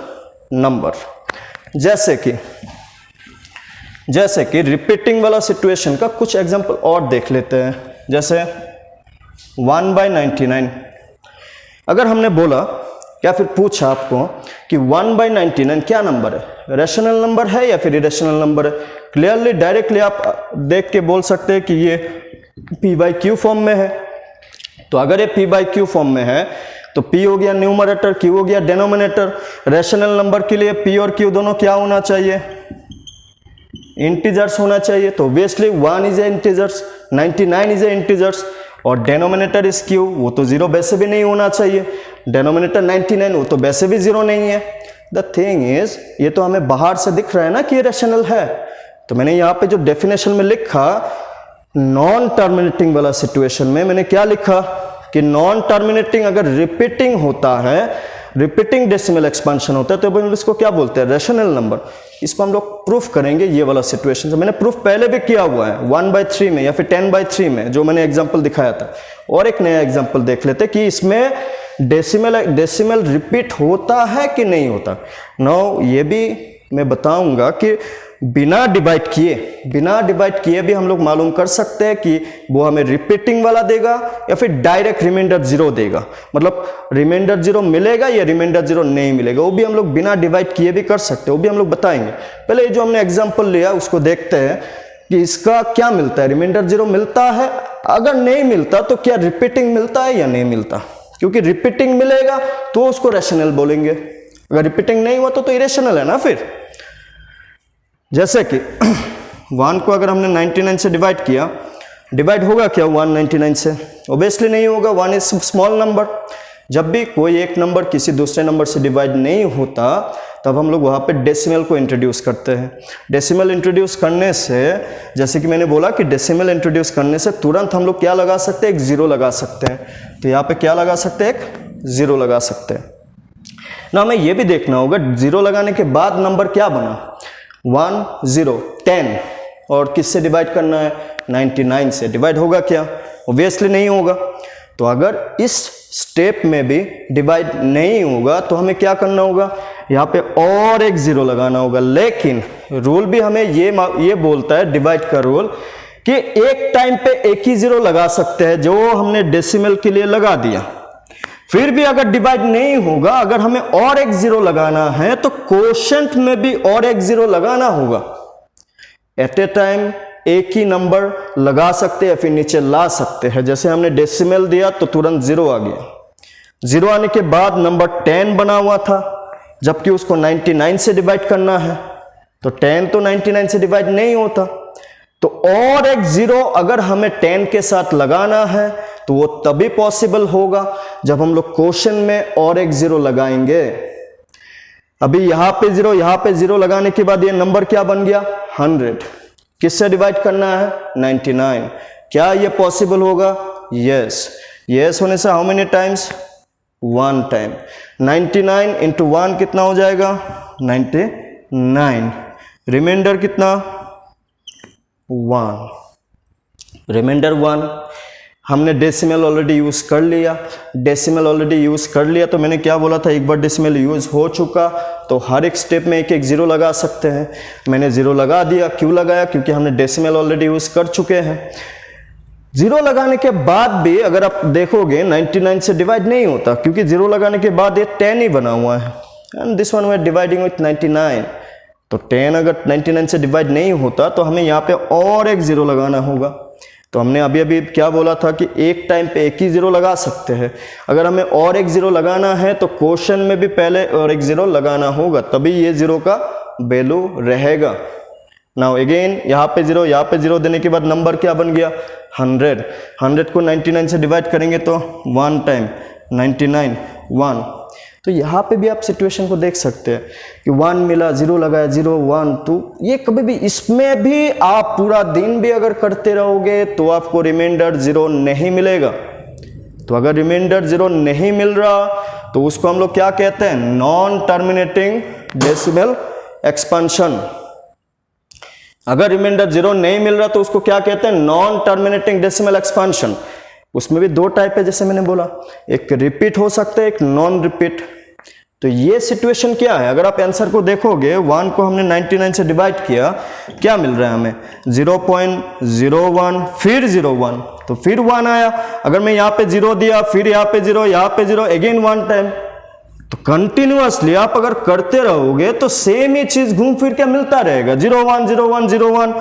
number. जैसे कि रिपीटिंग वाला सिचुएशन का कुछ एग्जांपल और देख लेते हैं। जैसे 1/99, अगर हमने बोला या फिर पूछा आपको कि 1/99 क्या नंबर है, रेशनल नंबर है या फिर इरेशनल नंबर है, क्लियरली डायरेक्टली आप देख के बोल सकते हैं कि ये p/q फॉर्म में है। तो अगर ये p/q फॉर्म में है तो p हो गया न्यूमरेटर, q हो गया डिनोमिनेटर। रेशनल नंबर के लिए p और q दोनों क्या होना चाहिए? इंटीजर्स होना चाहिए। तो obviously 1 is a integers, 99 is a integers, और डेनोमिनेटर इज q, वो तो जीरो वैसे भी नहीं होना चाहिए। डेनोमिनेटर 99, वो तो वैसे भी जीरो नहीं है। द थिंग इज, ये तो हमें बाहर से दिख रहा है ना कि ये रेशनल है, तो मैंने यहाँ पे जो डेफिनेशन में लिखा नॉन टर्मिनेटिंग वाला सिचुएशन में मैंने क्या लिखा कि नॉन टर्मिनेटिंग अगर रिपीटिंग होता है, रिपीटिंग डेसिमल एक्सपेंशन होता है, तो हम इसको क्या बोलते हैं? Rational number. इसको हम लोग प्रूफ करेंगे ये वाला सिचुएशन से। मैंने प्रूफ पहले भी किया हुआ है 1/3 में या फिर 10/3 में, जो मैंने एग्जांपल दिखाया था। और एक नया एग्जांपल देख लेते कि इसमें डेसिमल रिपीट होता है कि नहीं होता। नाउ ये भी मैं बताऊंगा कि बिना डिवाइड किए भी हम लोग मालूम कर सकते हैं कि वो हमें रिपीटिंग वाला देगा या फिर डायरेक्ट रिमाइंडर 0 देगा, मतलब रिमाइंडर 0 मिलेगा या रिमाइंडर 0 नहीं मिलेगा, वो भी हम लोग बिना डिवाइड किए भी कर सकते हैं, वो भी हम लोग बताएंगे। पहले जो हमने एग्जाम्पल लिया उसको देखते हैं कि इसका क्या मिलता है, रिमाइंडर 0 मिलता है, अगर नहीं मिलता तो क्या रिपीटिंग मिलता है या नहीं मिलता, क्योंकि रिपीटिंग मिलेगा तो उसको रैशनल बोलेंगे, अगर रिपीटिंग नहीं हुआ तो इरेशनल है ना। फिर जैसे कि 1 को अगर हमने 99 से डिवाइड किया, डिवाइड होगा क्या 199 से? ऑब्वियसली नहीं होगा, 1 इज स्मॉल नंबर। जब भी कोई एक नंबर किसी दूसरे नंबर से डिवाइड नहीं होता तब हम लोग वहाँ पे डेसिमल को इंट्रोड्यूस करते हैं। डेसिमल इंट्रोड्यूस करने से, जैसे कि मैंने बोला कि डेसिमल इंट्रोड्यूस करने से तुरंत हम लोग क्या लगा सकते हैं, एक 0 लगा सकते हैं। तो यहाँ पे क्या लगा सकते हैं, एक 0 लगा सकते हैं ना। हमें ये भी देखना होगा 0 लगाने के बाद नंबर क्या बना, 1 0 10, और किससे डिवाइड करना है, 99 से। डिवाइड होगा क्या, ऑब्वियसली नहीं होगा। तो अगर इस स्टेप में भी डिवाइड नहीं होगा तो हमें क्या करना होगा, यहाँ पे और एक 0 लगाना होगा। लेकिन रूल भी हमें ये बोलता है, डिवाइड का रूल, कि एक टाइम पे एक ही 0 लगा सकते हैं, जो हमने डेसिमल के लिए लगा दिया। फिर भी अगर डिवाइड नहीं होगा, अगर हमें और एक 0 लगाना है तो कोशेंट में भी और एक 0 लगाना होगा। एट ए टाइम एक ही नंबर लगा सकते हैं, फिर नीचे ला सकते हैं। जैसे हमने डेसिमल दिया तो तुरंत 0 आ गया, 0 आने के बाद नंबर 10 बना हुआ था, जबकि उसको 99 से डिवाइड करना है, तो 10 तो 99 से डिवाइड नहीं होता। तो और एक 0 अगर हमें 10 के साथ लगाना है तो वो तभी पॉसिबल होगा जब हम लोग क्वेश्चन में और एक 0 लगाएंगे। अभी यहां पे 0, यहां पे 0 लगाने के बाद ये नंबर क्या बन गया, 100। किससे डिवाइड करना है, 99। क्या ये पॉसिबल होगा, यस। यस होने से how many times, 1 time. 99 into 1 कितना हो जाएगा, 99। रिमाइंडर कितना, 1, रिमाइंडर 1। हमने डेसिमल ऑलरेडी यूज कर लिया, डेसिमल ऑलरेडी यूज कर लिया तो मैंने क्या बोला था, एक बार डेसिमल यूज हो चुका तो हर एक स्टेप में एक एक 0 लगा सकते हैं। मैंने 0 लगा दिया, क्यों लगाया, क्योंकि हमने डेसिमल ऑलरेडी यूज कर चुके हैं। 0 लगाने के बाद भी अगर आप देखोगे 99 से डिवाइड नहीं होता, क्योंकि 0 लगाने के बाद ये 10 ही बना हुआ है, and this one we are dividing with 99। तो 10 अगर 99 से डिवाइड नहीं होता तो हमें यहाँ पे और एक 0 लगाना होगा। तो हमने अभी अभी क्या बोला था कि एक टाइम पे एक ही 0 लगा सकते हैं। अगर हमें और एक 0 लगाना है तो क्वेश्चन में भी पहले और एक 0 लगाना होगा, तभी ये 0 का वैल्यू रहेगा। नाउ अगेन यहाँ पे 0, यहाँ पे 0 देने के बाद नंबर क्या बन गया, 100। 100 को 99 से डिवाइड करेंगे तो 1 टाइम, 99 1। तो यहाँ पे भी आप सिचुएशन को देख सकते हैं कि 1 मिला, 0 लगाया, 0 1 2। ये कभी भी, इसमें भी आप पूरा दिन भी अगर करते रहोगे तो आपको रिमाइंडर 0 नहीं मिलेगा। तो अगर रिमाइंडर 0 नहीं मिल रहा तो उसको हम लोग क्या कहते हैं, नॉन टर्मिनेटिंग डेसिमल एक्सपेंशन। अगर रिमाइंडर 0 नहीं मिल रहा तो उसको क्या कहते हैं, नॉन टर्मिनेटिंग डेसिमल एक्सपेंशन। उसमें भी 2 टाइप है, जैसे मैंने बोला, एक रिपीट हो सकता है, एक नॉन रिपीट। तो ये सिचुएशन क्या है, अगर आप आंसर को देखोगे 1 को हमने 99 से डिवाइड किया, क्या मिल रहा है हमें, 0.01, फिर 01, तो फिर 1 आया। अगर मैं यहाँ पे 0 दिया, फिर यहाँ पे 0, यहाँ पे 0, अगेन 1 टाइम, तो कंटिन्यूअसली आप अगर करते रहोगे तो सेम ही चीज घूम फिर के मिलता रहेगा, 01 01 01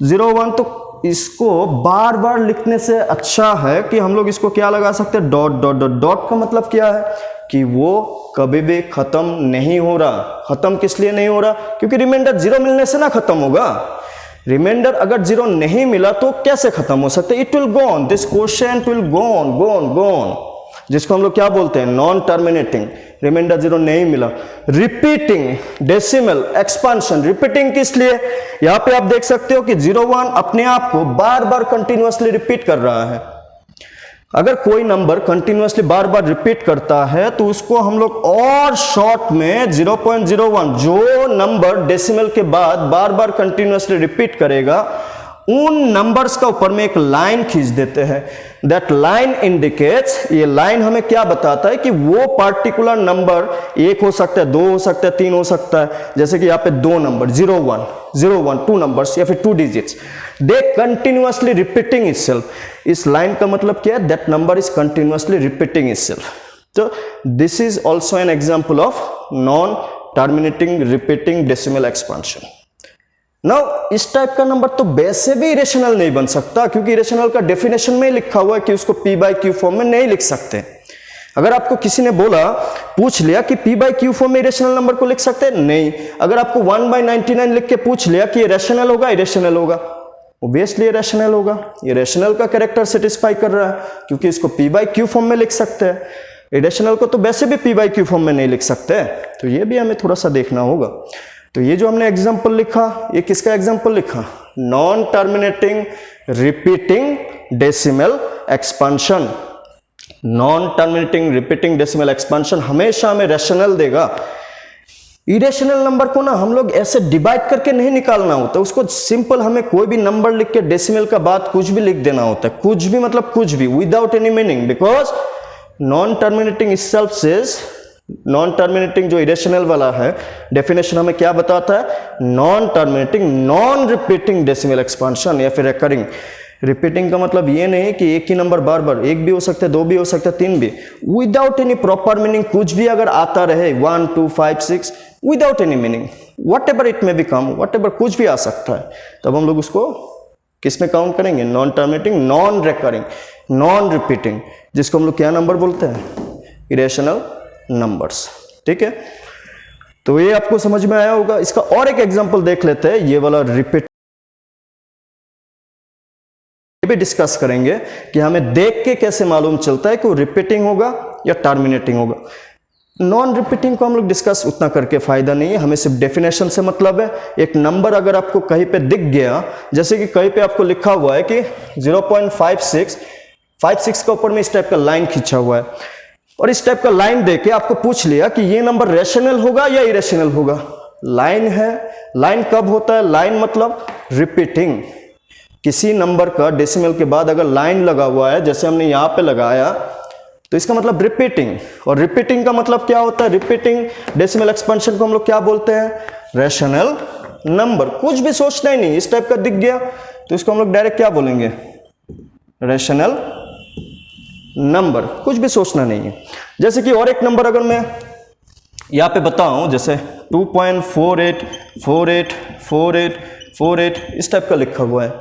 01। तो इसको बार बार लिखने से अच्छा है कि हम लोग इसको क्या लगा सकते हैं, डॉट डॉट डॉट। डॉट का मतलब क्या है कि वो कभी भी खत्म नहीं हो रहा। खत्म किस लिए नहीं हो रहा, क्योंकि रिमाइंडर 0 मिलने से ना खत्म होगा। रिमाइंडर अगर 0 नहीं मिला तो कैसे खत्म हो सकता है, it will go on, this question will go on go on go on, जिसको हम लोग क्या बोलते हैं, नॉन टर्मिनेटिंग। रिमाइंडर 0 नहीं मिला। रिपीटिंग डेसिमल एक्सपेंशन, रिपीटिंग किस लिए, यहां पे आप देख सकते हो कि 01 अपने आप को बार बार कंटिन्यूअसली रिपीट कर रहा है। अगर कोई नंबर कंटिन्यूअसली बार बार रिपीट करता है तो उसको हम लोग और शॉर्ट में 0.01, जो नंबर डेसिमल के बाद बार बार कंटिन्यूअसली रिपीट करेगा उन नंबर्स का ऊपर में एक लाइन खींच देते हैं। दैट लाइन इंडिकेट्स, ये लाइन हमें क्या बताता है कि वो पार्टिकुलर नंबर एक हो सकता है, 2 हो सकता है, 3 हो सकता है। जैसे कि यहाँ पे 2 नंबर 0 1 0 1 2 नंबर्स या फिर 2 digits, they continuously repeating itself. इस लाइन का मतलब क्या है? That number is continuously repeating itself. तो this is also an example of non terminating repeating decimal expansion. Now इस टाइप का नंबर तो वैसे भी इरेशनल नहीं बन सकता, क्योंकि इरेशनल का डेफिनेशन में लिखा हुआ है कि उसको p बाई क्यू फॉर्म में नहीं लिख सकते। अगर आपको किसी ने बोला, पूछ लिया कि p बाई क्यू फॉर्म में इरेशनल नंबर को लिख सकते हैं, नहीं। अगर आपको 1/99 लिख के पूछ लिया कि ये रैशनल होगा, इरेशनल होगा, ऑब्वियसली इरेशनल होगा। ये रैशनल का कैरेक्टर सेटिस्फाई कर रहा है, क्योंकि इसको p बाई क्यू फॉर्म में लिख सकते हैं। इरेशनल को तो वैसे भी p बाई क्यू फॉर्म में नहीं लिख सकते, तो ये भी हमें थोड़ा सा देखना होगा। तो ये जो हमने एग्जाम्पल लिखा, ये किसका एग्जाम्पल लिखा? Non terminating repeating decimal expansion. Non terminating repeating decimal expansion हमेशा हमें रैशनल देगा। इरेशनल नंबर को ना हम लोग ऐसे डिवाइड करके नहीं निकालना होता, उसको सिंपल हमें कोई भी नंबर लिख के डेसिमल का बाद कुछ भी लिख देना होता है। कुछ भी मतलब कुछ भी, without any meaning, because non terminating itself says, non terminating जो इरेशनल वाला है डेफिनेशन हमें क्या बताता है? Non terminating non repeating decimal expansion या फिर रिकरिंग। रिपीटिंग का मतलब ये नहीं कि एक ही नंबर बार बार, एक भी हो सकता है, 2 भी हो सकता है, 3 भी, विदाउट एनी प्रॉपर मीनिंग कुछ भी अगर आता रहे, 1 2 5 6 without any meaning, what ever it may be come, what ever कुछ भी आ सकता है, तब हम लोग उसको किस में काउंट करेंगे? Non terminating non recurring non repeating, जिसको हम लोग क्या नंबर बोलते हैं? Irrational numbers. ठीक है, तो ये आपको समझ में आया होगा। इसका और एक एग्जांपल देख लेते हैं, ये वाला रिपीट भी डिस्कस करेंगे कि हमें देख के कैसे मालूम चलता है कि वो रिपीटिंग होगा या टर्मिनेटिंग होगा। नॉन रिपीटिंग को हम लोग डिस्कस उतना करके फायदा नहीं है, हमें सिर्फ डेफिनेशन से मतलब है। एक नंबर अगर आपको कहीं पे दिख गया, जैसे कि कहीं पे आपको लिखा हुआ है कि 0.56 के ऊपर में इस टाइप का लाइन खींचा हुआ है, और इस टाइप का लाइन देके आपको पूछ लिया कि ये नंबर रैशनल होगा या इरेशनल होगा। लाइन है, लाइन कब होता है? लाइन मतलब रिपीटिंग। किसी नंबर का डेसिमल के बाद अगर लाइन लगा हुआ है, जैसे हमने यहां पे लगाया, तो इसका मतलब रिपीटिंग। और रिपीटिंग का मतलब क्या होता है? रिपीटिंग डेसिमल एक्सपेंशन को हम लोग क्या बोलते हैं? Rational number. कुछ भी सोचना ही नहीं, इस टाइप का दिख गया तो इसको हम लोग डायरेक्ट क्या बोलेंगे? Rational number. कुछ भी सोचना नहीं है। जैसे कि और एक नंबर अगर मैं यहाँ पे बताऊं, जैसे 2.48484848 इस टाइप का लिखा हुआ है,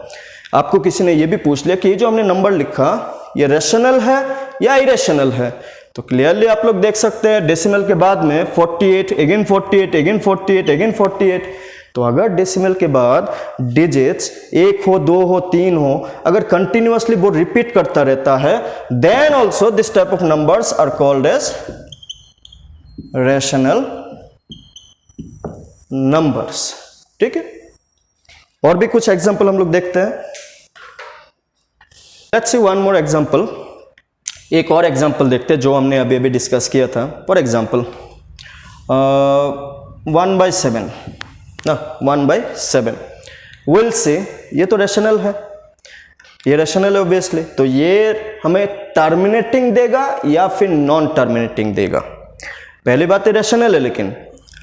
आपको किसी ने ये भी पूछ लिया कि ये जो हमने नंबर लिखा ये रैशनल है या इरेशनल है, तो क्लियरली आप लोग देख सकते हैं डेसिमल के बाद में 48 अगेन 48 अगेन 48 अगेन 48। तो अगर डेसिमल के बाद डिजिट्स 1 हो 2 हो 3 हो, अगर कंटिन्यूअसली वो रिपीट करता रहता है, then also this type of numbers are called as rational numbers. ठीक है, और भी कुछ एग्जांपल हम लोग देखते हैं। Let's see one more example. एक और एग्जांपल देखते हैं जो हमने अभी अभी डिस्कस किया था। फॉर एग्जांपल 1/7 ना, 1/7 विल से, ये तो रैशनल है, ये रैशनल है ऑब्वियसली, तो ये हमें टर्मिनेटिंग देगा या फिर नॉन टर्मिनेटिंग देगा? पहली बात है रैशनल है, लेकिन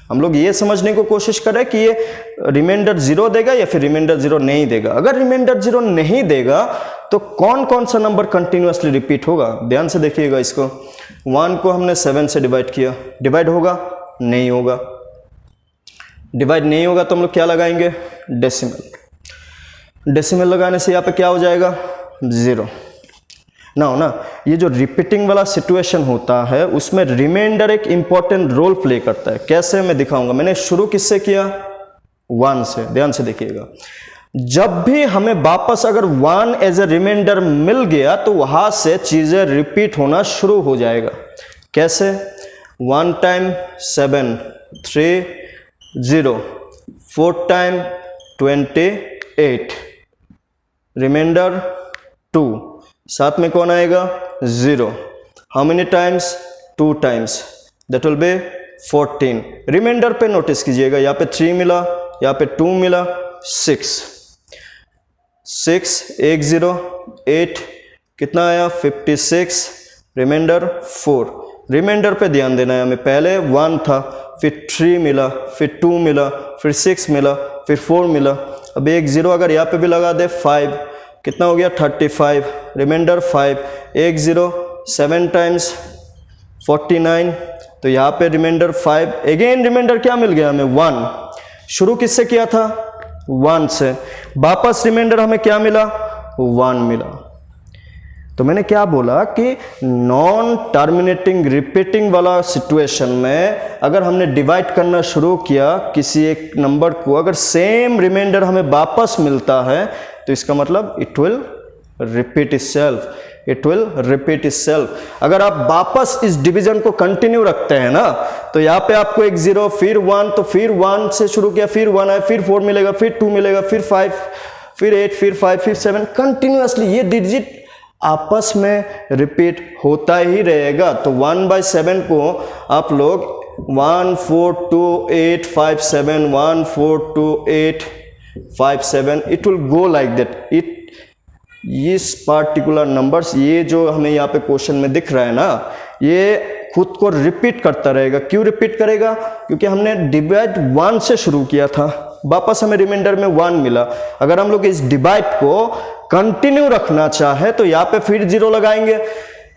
हम लोग ये समझने को कोशिश कर रहे हैं कि ये रिमाइंडर 0 देगा या फिर रिमाइंडर 0 नहीं देगा। अगर रिमाइंडर 0 नहीं देगा तो कौन कौन सा नंबर कंटिन्यूअसली रिपीट होगा? ध्यान से देखिएगा इसको। 1 को हमने 7 से डिवाइड किया, डिवाइड होगा? नहीं होगा। डिवाइड नहीं होगा तो हम लोग क्या लगाएंगे? डेसिमल। डेसिमल लगाने से यहाँ पे क्या हो जाएगा? 0 ना। ये जो रिपीटिंग वाला सिचुएशन होता है उसमें रिमाइंडर एक इंपॉर्टेंट रोल प्ले करता है। कैसे मैं दिखाऊंगा। मैंने शुरू किससे किया? 1 से। ध्यान से देखिएगा, जब भी हमें वापस अगर 1 एज ए रिमाइंडर मिल गया तो वहां से चीजें रिपीट होना शुरू हो जाएगा। कैसे? 1 टाइम 7 3 0, 4 टाइम 28, रिमाइंडर 2, साथ में कौन आएगा? 0। How many times? 2 times, that will be 14। Reminder पे नोटिस कीजिएगा, यहाँ पे 3 मिला, यहाँ पे 2 मिला, 6। 6, 1 0, 8, कितना आया 56, रिमाइंडर 4। रिमाइंडर पे ध्यान देना है हमें, पहले 1 था, फिर 3 मिला, फिर 2 मिला, फिर 6 मिला, फिर 4 मिला। अब 1 0 अगर यहाँ पे भी लगा दे 5, कितना हो गया 35, रिमाइंडर 5, 1 0 7 टाइम्स 49, तो यहाँ पे रिमाइंडर 5, अगेन रिमाइंडर क्या मिल गया हमें 1। शुरू किससे किया था 1 से, वापस रिमाइंडर हमें क्या मिला 1 मिला। तो मैंने क्या बोला कि नॉन टर्मिनेटिंग रिपीटिंग वाला सिचुएशन में अगर हमने डिवाइड करना शुरू किया किसी एक नंबर को, अगर सेम रिमाइंडर हमें वापस मिलता है तो इसका मतलब it will repeat itself, it will repeat itself. अगर आप वापस इस डिवीजन को कंटिन्यू रखते हैं ना, तो यहाँ पे आपको 1 0 फिर 1, तो फिर 1 से शुरू किया, फिर 1 आया, फिर 4 मिलेगा, फिर 2 मिलेगा, फिर 5, फिर 8, फिर 5, फिर 7, कंटिन्यूअसली ये डिजिट आपस में रिपीट होता ही रहेगा। तो 1/7 को आप लोग 1 4 2 8 5 7, 1 4 2 8 5 7, it will go like that. इस पार्टिकुलर नंबर्स, ये जो हमें यहाँ पे क्वेश्चन में दिख रहा है ना, ये खुद को रिपीट करता रहेगा। क्यों रिपीट करेगा? क्योंकि हमने डिवाइड 1 से शुरू किया था, वापस हमें रिमाइंडर में 1 मिला। अगर हम लोग इस डिवाइड को कंटिन्यू रखना चाहे तो यहाँ पे फिर 0 लगाएंगे,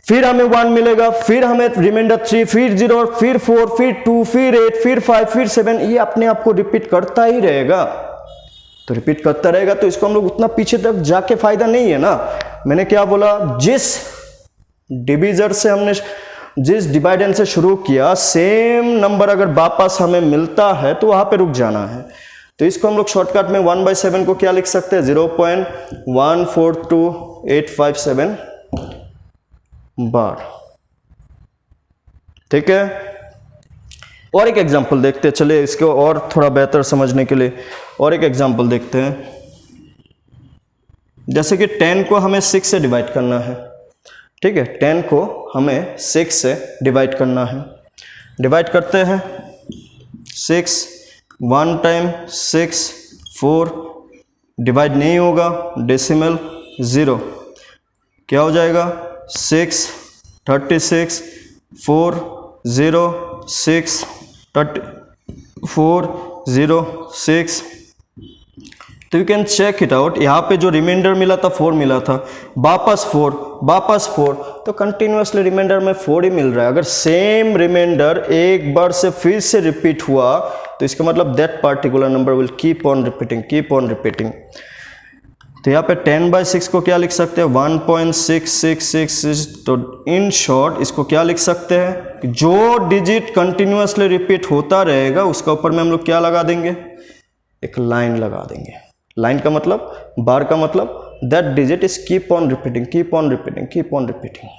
फिर हमें 1 मिलेगा, फिर हमें रिमाइंडर 3, फिर 0, फिर 4, फिर 2, फिर 8, फिर 5, फिर 7, ये अपने आप को रिपीट करता ही रहेगा। तो रिपीट करता रहेगा तो इसको हम लोग उतना पीछे तक जाके फायदा नहीं है ना। मैंने क्या बोला, जिस डिविजन से हमने, जिस डिवाइडेंड से शुरू किया, सेम नंबर अगर वापस हमें मिलता है तो वहां पे रुक जाना है। तो इसको हम लोग शॉर्टकट में 1/7 को क्या लिख सकते हैं 0.142857 बार। ठीक है, और एक एग्जांपल देखते हैं, चलिए इसको और थोड़ा बेहतर समझने के लिए और एक एग्जांपल देखते हैं। जैसे कि 10 को हमें 6 से डिवाइड करना है। ठीक है, 10 को हमें 6 से डिवाइड करना है। डिवाइड करते हैं 6, 1 टाइम 6 4, डिवाइड नहीं होगा, डेसिमल 0, क्या हो जाएगा 6 36 4 0 6 4 0 6। तो you can check it out. यहाँ पे जो रिमाइंडर मिला था 4 मिला था, वापस 4, वापस 4, तो कंटिन्यूअसली रिमाइंडर में 4 ही मिल रहा है। अगर सेम रिमाइंडर एक बार से फिर से रिपीट हुआ तो इसका मतलब that particular number will keep on repeating, keep on repeating. तो यहाँ पे 10/6 को क्या लिख सकते हैं 1.666। तो इन शॉर्ट इसको क्या लिख सकते हैं, जो डिजिट कंटिन्यूअसली रिपीट होता रहेगा उसका ऊपर में हम लोग क्या लगा देंगे, एक लाइन लगा देंगे। लाइन का मतलब, बार का मतलब, that digit is keep on repeating, keep on repeating, keep on repeating.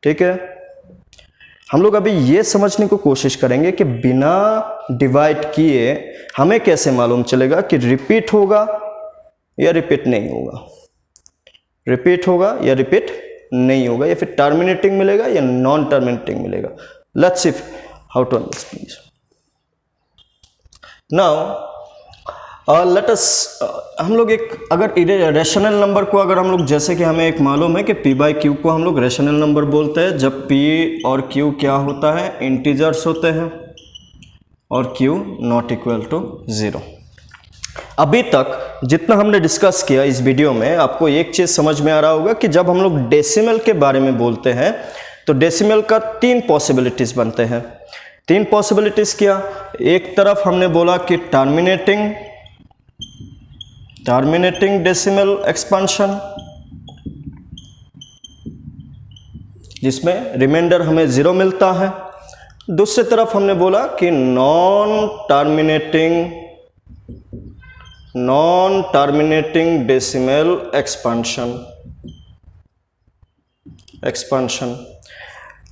ठीक है, हम लोग अभी ये समझने की कोशिश करेंगे कि बिना डिवाइड किए हमें कैसे मालूम चलेगा कि रिपीट होगा या रिपीट नहीं होगा, रिपीट होगा या रिपीट नहीं होगा, या फिर टर्मिनेटिंग मिलेगा या नॉन टर्मिनेटिंग मिलेगा। Let's see how to understand this. Now let us, हम लोग एक, अगर रेशनल नंबर को अगर हम लोग, जैसे कि हमें एक मालूम है कि p/q को हम लोग रेशनल नंबर बोलते हैं जब p और q क्या होता है, इंटीजर्स होते हैं और q नॉट इक्वल टू 0। अभी तक जितना हमने डिस्कस किया इस वीडियो में, आपको एक चीज समझ में आ रहा होगा कि जब हम लोग डेसिमल के बारे में बोलते हैं तो डेसिमल का 3 पॉसिबिलिटीज बनते हैं। 3 पॉसिबिलिटीज क्या, एक तरफ हमने बोला कि टर्मिनेटिंग डेसिमल एक्सपेंशन, जिसमें रिमाइंडर हमें 0 मिलता है। दूसरी तरफ हमने बोला कि non terminating decimal expansion.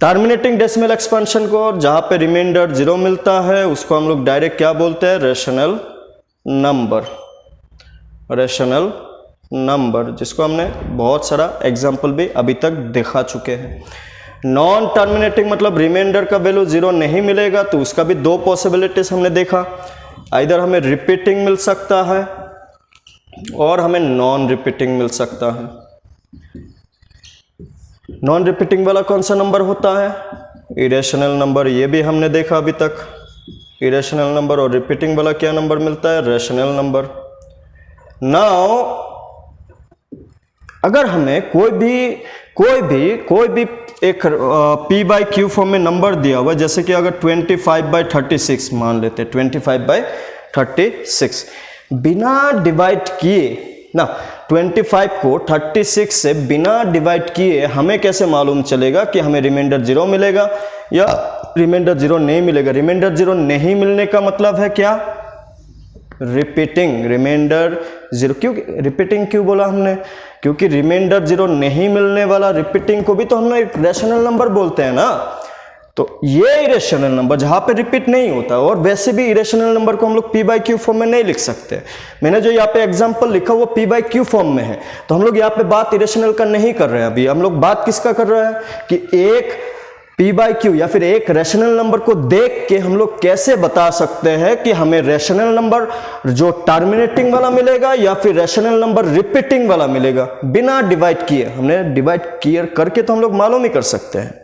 Terminating decimal expansion को, जहां पे रिमाइंडर 0 मिलता है, उसको हम लोग डायरेक्ट क्या बोलते हैं, रेशनल नंबर। रेशनल नंबर, जिसको हमने बहुत सारा एग्जाम्पल भी अभी तक दिखा चुके हैं। नॉन टर्मिनेटिंग मतलब रिमाइंडर का वैल्यू 0 नहीं मिलेगा, तो उसका भी 2 पॉसिबिलिटीज हमने देखा। आइदर हमें रिपीटिंग मिल सकता है और हमें नॉन रिपीटिंग मिल सकता है। नॉन रिपीटिंग वाला कौन सा नंबर होता है? Irrational number. ये भी हमने देखा अभी तक, इरेशनल नंबर। और रिपीटिंग वाला क्या नंबर मिलता है? Rational number. नाउ अगर हमें कोई भी एक p बाई क्यू फॉर्म में नंबर दिया हुआ, जैसे कि अगर 25/36 मान लेते हैं, 25/36 बिना डिवाइड किए ना, 25 को 36 से बिना डिवाइड किए हमें कैसे मालूम चलेगा कि हमें रिमाइंडर 0 मिलेगा या रिमाइंडर 0 नहीं मिलेगा? रिमाइंडर 0 नहीं मिलने का मतलब है क्या? रिपीटिंग। रिमाइंडर 0 क्यों रिपीटिंग क्यों बोला हमने? क्योंकि रिमाइंडर 0 नहीं मिलने वाला रिपीटिंग को भी तो हम एक रैशनल नंबर बोलते हैं ना। तो ये इरेशनल नंबर जहां पे रिपीट नहीं होता, और वैसे भी इरेशनल नंबर को हम लोग p बाई क्यू फॉर्म में नहीं लिख सकते। मैंने जो यहाँ पे एग्जांपल लिखा वो p बाई क्यू फॉर्म में है, तो हम लोग यहाँ पे बात इरेशनल का नहीं कर रहे हैं। अभी हम लोग बात किसका कर रहे हैं कि एक p बाई क्यू या फिर एक रैशनल नंबर को देख के हम लोग कैसे बता सकते हैं कि हमें रैशनल नंबर जो टर्मिनेटिंग वाला मिलेगा या फिर रैशनल नंबर रिपीटिंग वाला मिलेगा, बिना डिवाइड किए। हमने डिवाइड किए करके तो हम लोग मालूम ही कर सकते हैं,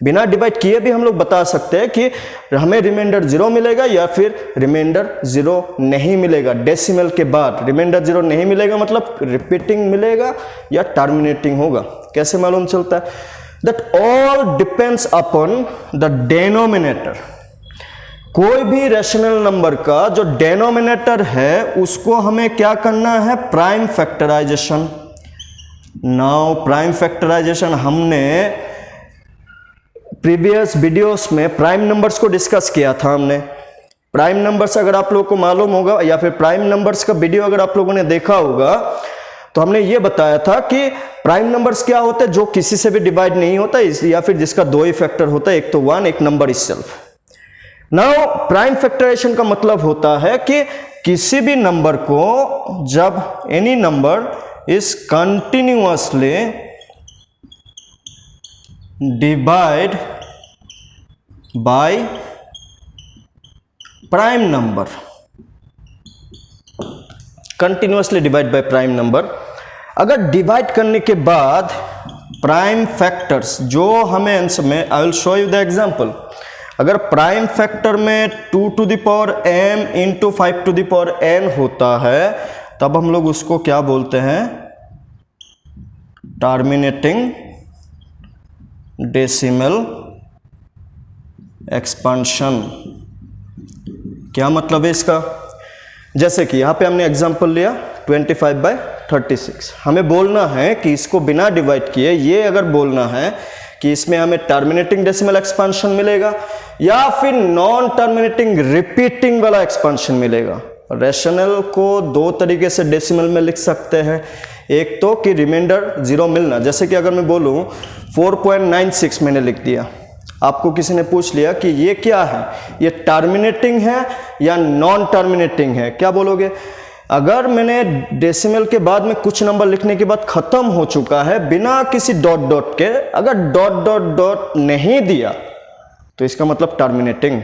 बिना डिवाइड किए भी हम लोग बता सकते हैं कि हमें रिमाइंडर 0 मिलेगा या फिर रिमाइंडर 0 नहीं मिलेगा। डेसिमल के बाद रिमाइंडर 0 नहीं मिलेगा मतलब रिपीटिंग मिलेगा या टर्मिनेटिंग होगा। कैसे मालूम चलता है? That all depends upon the denominator। कोई भी रैशनल नंबर का जो डेनोमिनेटर है उसको हमें क्या करना है? Prime factorization. Now prime factorization हमने प्रीवियस वीडियोस में प्राइम नंबर्स को डिस्कस किया था। हमने प्राइम नंबर्स अगर आप लोगों को मालूम होगा या फिर प्राइम नंबर्स का वीडियो अगर आप लोगों ने देखा होगा तो हमने ये बताया था कि प्राइम नंबर्स क्या होते हैं? जो किसी से भी डिवाइड नहीं होता या फिर जिसका दो ही फैक्टर होता है, एक तो 1 एक number itself. Now prime factorization का मतलब होता है कि किसी भी नंबर को जब any number is continuously divide by prime number, continuously divide by prime number, अगर डिवाइड करने के बाद प्राइम फैक्टर्स जो हमें आंसर में, I will show you the example. अगर प्राइम फैक्टर में 2 to the power m into 5 to the power n होता है, तब हम लोग उसको क्या बोलते हैं? Terminating decimal expansion. क्या मतलब है इसका? जैसे कि यहां पे हमने एग्जांपल लिया 25/36। हमें बोलना है कि इसको बिना डिवाइड किए, ये अगर बोलना है कि इसमें हमें टर्मिनेटिंग डेसिमल एक्सपेंशन मिलेगा या फिर नॉन टर्मिनेटिंग रिपीटिंग वाला एक्सपेंशन मिलेगा। रैशनल को दो तरीके से डेसिमल में लिख सकते हैं। एक तो कि रिमाइंडर 0 मिलना, जैसे कि अगर मैं बोलूं 4.96 मैंने लिख दिया, आपको किसी ने पूछ लिया कि ये क्या है, ये टर्मिनेटिंग है या नॉन टर्मिनेटिंग है, क्या बोलोगे? अगर मैंने डेसिमल के बाद में कुछ नंबर लिखने के बाद खत्म हो चुका है बिना किसी डॉट डॉट के, अगर डॉट डॉट डॉट नहीं दिया तो इसका मतलब टर्मिनेटिंग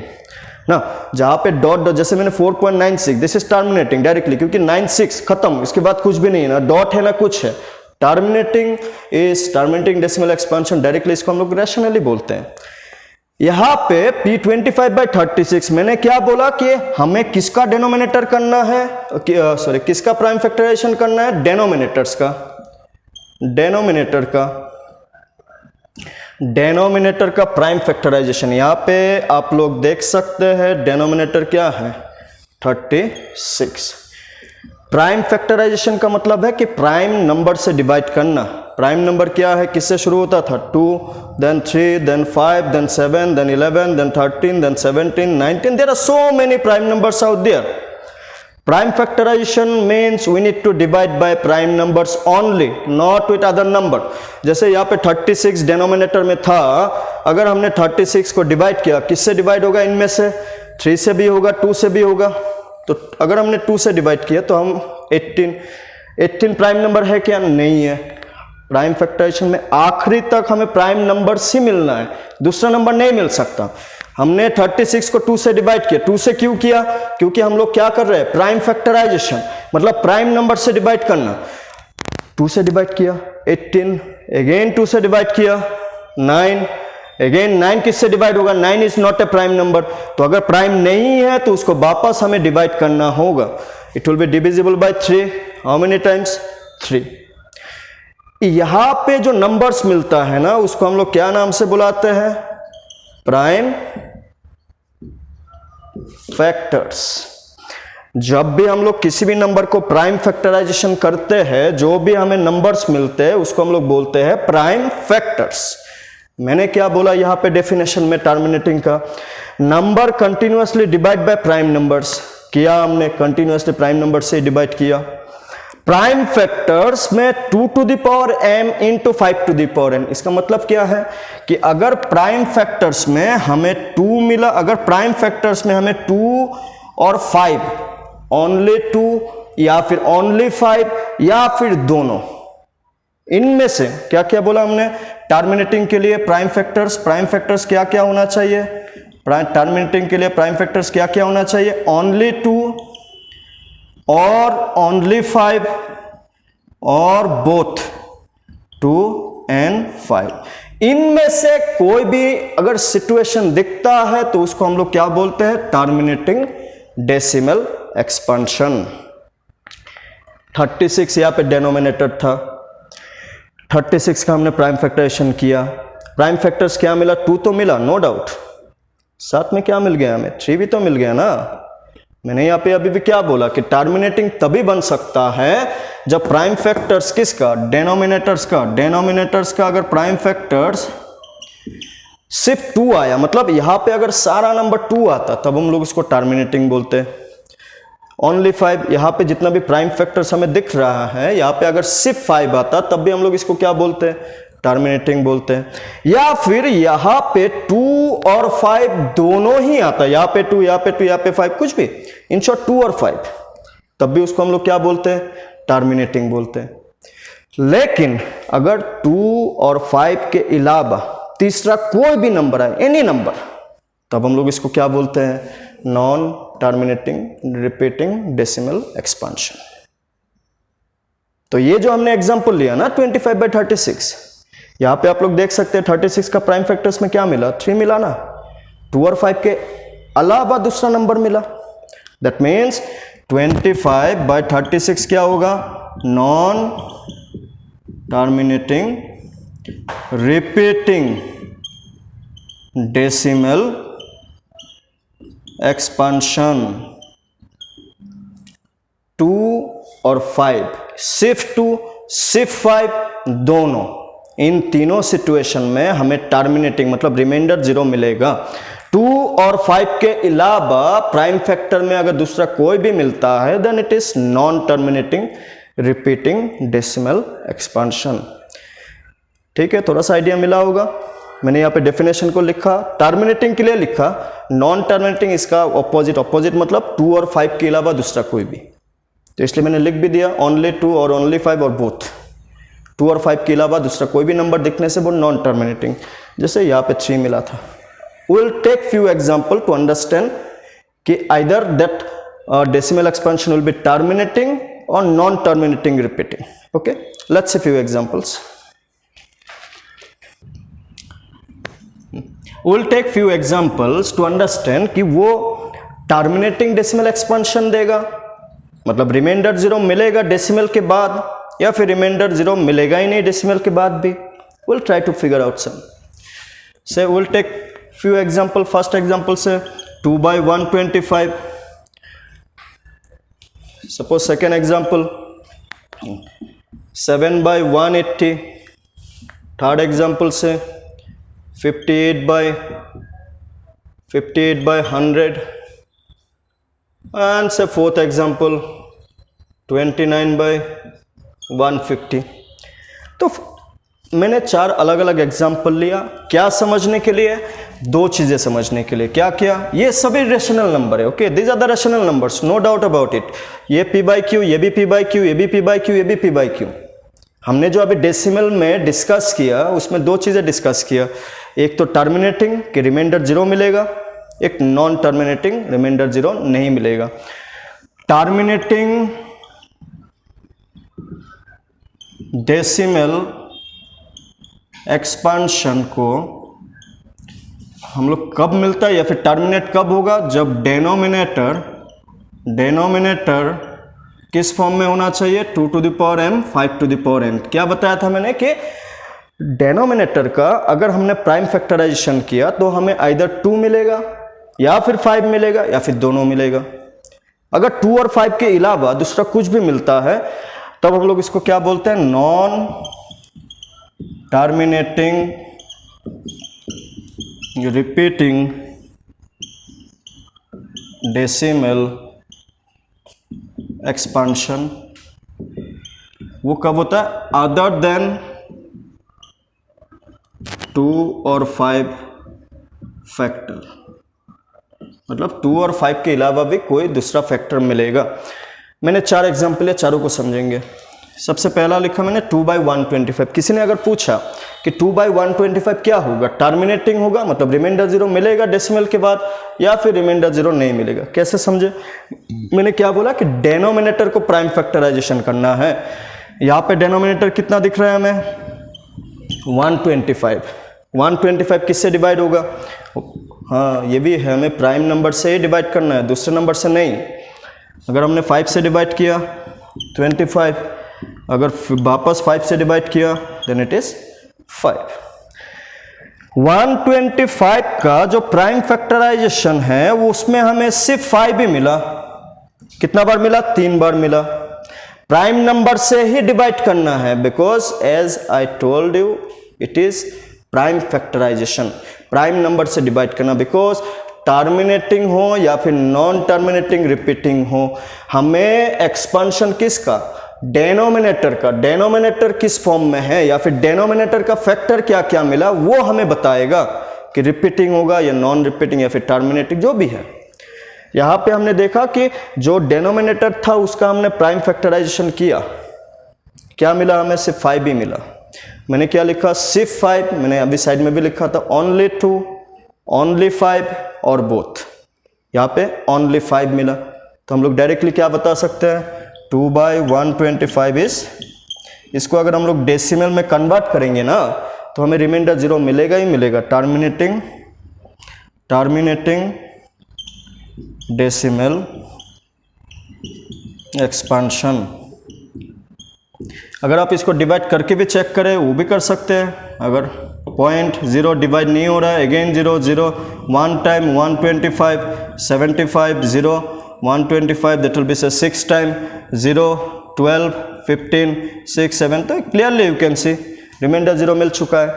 ना। जहां पे डॉट डॉट, जैसे मैंने 4.96, दिस इज टर्मिनेटिंग डायरेक्टली, क्योंकि 96 खत्म, इसके बाद कुछ भी नहीं है, ना डॉट है ना कुछ है। Terminating is terminating decimal expansion, directly इसको हम लोग रैशनली बोलते हैं। यहां पे P25/36 मैंने क्या बोला कि हमें किसका डेनोमिनेटर करना है, सॉरी किसका प्राइम फैक्टराइजेशन करना है? डेनोमिनेटर्स का, डेनोमिनेटर का प्राइम फैक्टराइजेशन। यहां पे आप लोग देख सकते हैं डेनोमिनेटर क्या है? 36। प्राइम फैक्टराइजेशन का मतलब है कि प्राइम नंबर से डिवाइड करना। प्राइम नंबर क्या है? किससे शुरू होता था? 2, then 3, then 5, then 7, then 11, then 13, then 17, 19. There are so many prime numbers out there. Prime factorization means we need to divide by prime numbers only, not with other number. जैसे यहाँ पे 36 denominator में था, अगर हमने 36 को डिवाइड किया, किससे डिवाइड होगा? इनमें से 3 से भी होगा, 2 से भी होगा। तो अगर हमने 2 से डिवाइड किया तो हम 18 प्राइम नंबर है क्या? नहीं है। प्राइम फैक्टराइजेशन में आखिरी तक हमें प्राइम नंबर ही मिलना है, दूसरा नंबर नहीं मिल सकता। हमने 36 को 2 से डिवाइड किया। 2 से क्यों किया? क्योंकि हम लोग क्या कर रहे हैं, प्राइम फैक्टराइजेशन, मतलब प्राइम नंबर से डिवाइड करना। 2 से डिवाइड किया 18, अगेन 2 से डिवाइड किया 9, अगेन 9 किससे डिवाइड होगा? 9 is not A prime number. तो अगर प्राइम नहीं है तो उसको वापस हमें डिवाइड करना होगा। It will be divisible by 3। How many times? 3। यहां पे जो नंबर्स मिलता है ना, उसको हम लोग क्या नाम से बुलाते हैं? Prime factors. जब भी हम लोग किसी भी नंबर को प्राइम फैक्टराइजेशन करते हैं, जो भी हमें नंबर्स मिलते हैं उसको हम लोग बोलते हैं प्राइम फैक्टर्स। मैंने क्या बोला यहां पे डेफिनेशन में टर्मिनेटिंग का? Number continuously divide by prime numbers. किया हमने, कंटिन्यूअसली प्राइम नंबर से डिवाइड किया। प्राइम फैक्टर्स में 2 to the power m into 5 to the power n। इसका मतलब क्या है कि अगर प्राइम फैक्टर्स में हमें 2 मिला, अगर प्राइम फैक्टर्स में हमें 2 और 5, ओनली 2 या फिर ओनली 5 या फिर दोनों, इनमें से क्या क्या बोला हमने? टर्मिनेटिंग के लिए प्राइम फैक्टर्स क्या क्या होना चाहिए? टर्मिनेटिंग के लिए प्राइम फैक्टर्स क्या क्या होना चाहिए? ओनली 2 और ओनली 5 और बोथ 2 and 5। इनमें से कोई भी अगर सिचुएशन दिखता है तो उसको हम लोग क्या बोलते हैं? Terminating decimal expansion. 36 यहां पे डिनोमिनेटर था, 36 का हमने प्राइम फैक्टराइजेशन किया। प्राइम फैक्टर्स क्या मिला? 2 तो मिला, नो डाउट। साथ में क्या मिल गया हमें? 3 भी तो मिल गया ना। मैंने यहाँ पे अभी भी क्या बोला कि टर्मिनेटिंग तभी बन सकता है जब प्राइम फैक्टर्स किसका? डेनोमिनेटर्स का अगर प्राइम फैक्टर्स सिर्फ 2 आया, मतलब यहां पे अगर सारा नंबर 2 आता तब हम लोग इसको टर्मिनेटिंग बोलते हैं। ओनली 5, यहां पे जितना भी प्राइम फैक्टर्स हमें दिख रहा है, यहां पे अगर सिर्फ 5 आता तब भी हम लोग इसको क्या बोलते हैं? टर्मिनेटिंग बोलते हैं। या फिर यहां पे 2 और 5 दोनों ही आता, यहां पे 2, यहां पे 2, यहां पे 5, कुछ भी, इन शॉर्ट 2 और 5, तब भी उसको हम लोग क्या बोलते हैं? टर्मिनेटिंग बोलते हैं। लेकिन अगर 2 और 5 के अलावा तीसरा कोई भी नंबर है, एनी नंबर, तब हम लोग इसको क्या बोलते हैं? Non terminating repeating decimal expansion. तो ये जो हमने एग्जांपल लिया ना 25/36, यहां पे आप लोग देख सकते हैं 36 का प्राइम फैक्टर्स में क्या मिला? 3 मिला ना। 2 और 5 के अलावा दूसरा नंबर मिला। दैट मीन्स 25/36 क्या होगा? Non terminating repeating decimal expansion. 2 और 5, सिर्फ 2 सिर्फ 5 दोनों, इन तीनों सिचुएशन में हमें टर्मिनेटिंग मतलब रिमाइंडर 0 मिलेगा। 2 और 5 के अलावा प्राइम फैक्टर में अगर दूसरा कोई भी मिलता है then it is non terminating repeating decimal expansion. ठीक है, थोड़ा सा आइडिया मिला होगा। मैंने यहाँ पे डेफिनेशन को लिखा, टर्मिनेटिंग के लिए लिखा, नॉन टर्मिनेटिंग इसका ऑपोजिट मतलब 2 और 5 के अलावा दूसरा कोई भी। तो इसलिए मैंने लिख भी दिया ओनली 2 और ओनली 5 और बोथ। 2 और 5 के अलावा दूसरा कोई भी नंबर दिखने से वो नॉन टर्मिनेटिंग, जैसे यहाँ पे 3 मिला था। We'll take few example to understand कि either that decimal expansion will be terminating or non-terminating repeating. Okay, let's see few examples. We'll take few examples to understand कि वो terminating decimal expansion देगा, मतलब रिमाइंडर 0 मिलेगा decimal के बाद, या फिर रिमाइंडर 0 मिलेगा ही नहीं डेसिमल के बाद भी। We'll try to figure out some. Say we'll take few example. First example से 2/125. Suppose second example 7/180. Third example से 58/100. And say fourth example 29/150. तो मैंने 4 अलग अलग एग्जाम्पल लिया, क्या समझने के लिए? 2 चीजें समझने के लिए। क्या क्या? ये सभी रेशनल नंबर है। Okay, these are the rational numbers, no doubt about it. ये p/q, ये भी p/q, ये भी p/q, ये भी p/q। हमने जो अभी डेसिमल में डिस्कस किया उसमें 2 चीजें डिस्कस किया। एक तो टर्मिनेटिंग कि रिमाइंडर 0 मिलेगा, एक नॉन टर्मिनेटिंग रिमाइंडर जीरो नहीं मिलेगा। टर्मिनेटिंग डेसिमल एक्सपांशन को हम लोग कब मिलता है या फिर टर्मिनेट कब होगा, जब डेनोमिनेटर किस फॉर्म में होना चाहिए, 2 to the power m 5 to the power n। क्या बताया था मैंने कि डेनोमिनेटर का अगर हमने प्राइम फैक्टराइजेशन किया तो हमें आइदर 2 मिलेगा या फिर 5 मिलेगा या फिर दोनों मिलेगा। अगर 2 और 5 के अलावा दूसरा कुछ भी मिलता है तब हम लोग इसको क्या बोलते हैं, non terminating repeating decimal expansion. वो कब होता है, अदर देन 2 और 5 फैक्टर, मतलब 2 और 5 के अलावा भी कोई दूसरा फैक्टर मिलेगा। मैंने 4 एग्जाम्पल है, चारों को समझेंगे। सबसे पहला लिखा मैंने 2/125। किसी ने अगर पूछा कि 2/125 क्या होगा, टर्मिनेटिंग होगा मतलब रिमाइंडर जीरो मिलेगा डेसिमल के बाद या फिर रिमाइंडर जीरो नहीं मिलेगा। कैसे समझे, मैंने क्या बोला कि डेनोमिनेटर को प्राइम फैक्टराइजेशन करना है। यहाँ पे डेनोमिनेटर कितना दिख रहा है हमें, 125। 125 किससे डिवाइड होगा, हाँ ये भी है, हमें प्राइम नंबर से ही डिवाइड करना है, दूसरे नंबर से नहीं। अगर हमने 5 से डिवाइड किया 25, अगर वापस 5 से डिवाइड किया देन इट इज 5। 125 का जो प्राइम फैक्टराइजेशन है वो उसमें हमें सिर्फ 5 ही मिला। कितना बार मिला, 3 बार मिला। प्राइम नंबर से ही डिवाइड करना है because as I told you it is prime factorization. Prime number से डिवाइड करना, बिकॉज टर्मिनेटिंग हो या फिर नॉन टर्मिनेटिंग रिपीटिंग हो, हमें एक्सपांशन किसका, डेनोमिनेटर का, डेनोमिनेटर किस फॉर्म में है या फिर डेनोमिनेटर का फैक्टर क्या क्या मिला वो हमें बताएगा कि रिपीटिंग होगा या नॉन रिपीटिंग या फिर टर्मिनेटिंग जो भी है। यहाँ पे हमने देखा कि जो डेनोमिनेटर था उसका हमने प्राइम फैक्टराइजेशन किया, क्या मिला हमें, सिर्फ 5 ही मिला। मैंने क्या लिखा, सिर्फ 5, मैंने अभी साइड में भी लिखा था ओनली 2, ओनली 5 और बोथ। यहाँ पे ओनली 5 मिला तो हम लोग डायरेक्टली क्या बता सकते हैं, 2/125 इज, इसको अगर हम लोग डेसिमल में कन्वर्ट करेंगे ना तो हमें रिमाइंडर जीरो मिलेगा ही मिलेगा। Terminating decimal expansion. अगर आप इसको डिवाइड करके भी चेक करें वो भी कर सकते हैं। अगर 0.0 डिवाइड नहीं हो रहा है, again 0 0, 1 time 125, 75 0, 125 that will be 6 time 0, 12, 15, 6, 7, तो clearly you can see remainder zero मिल चुका है।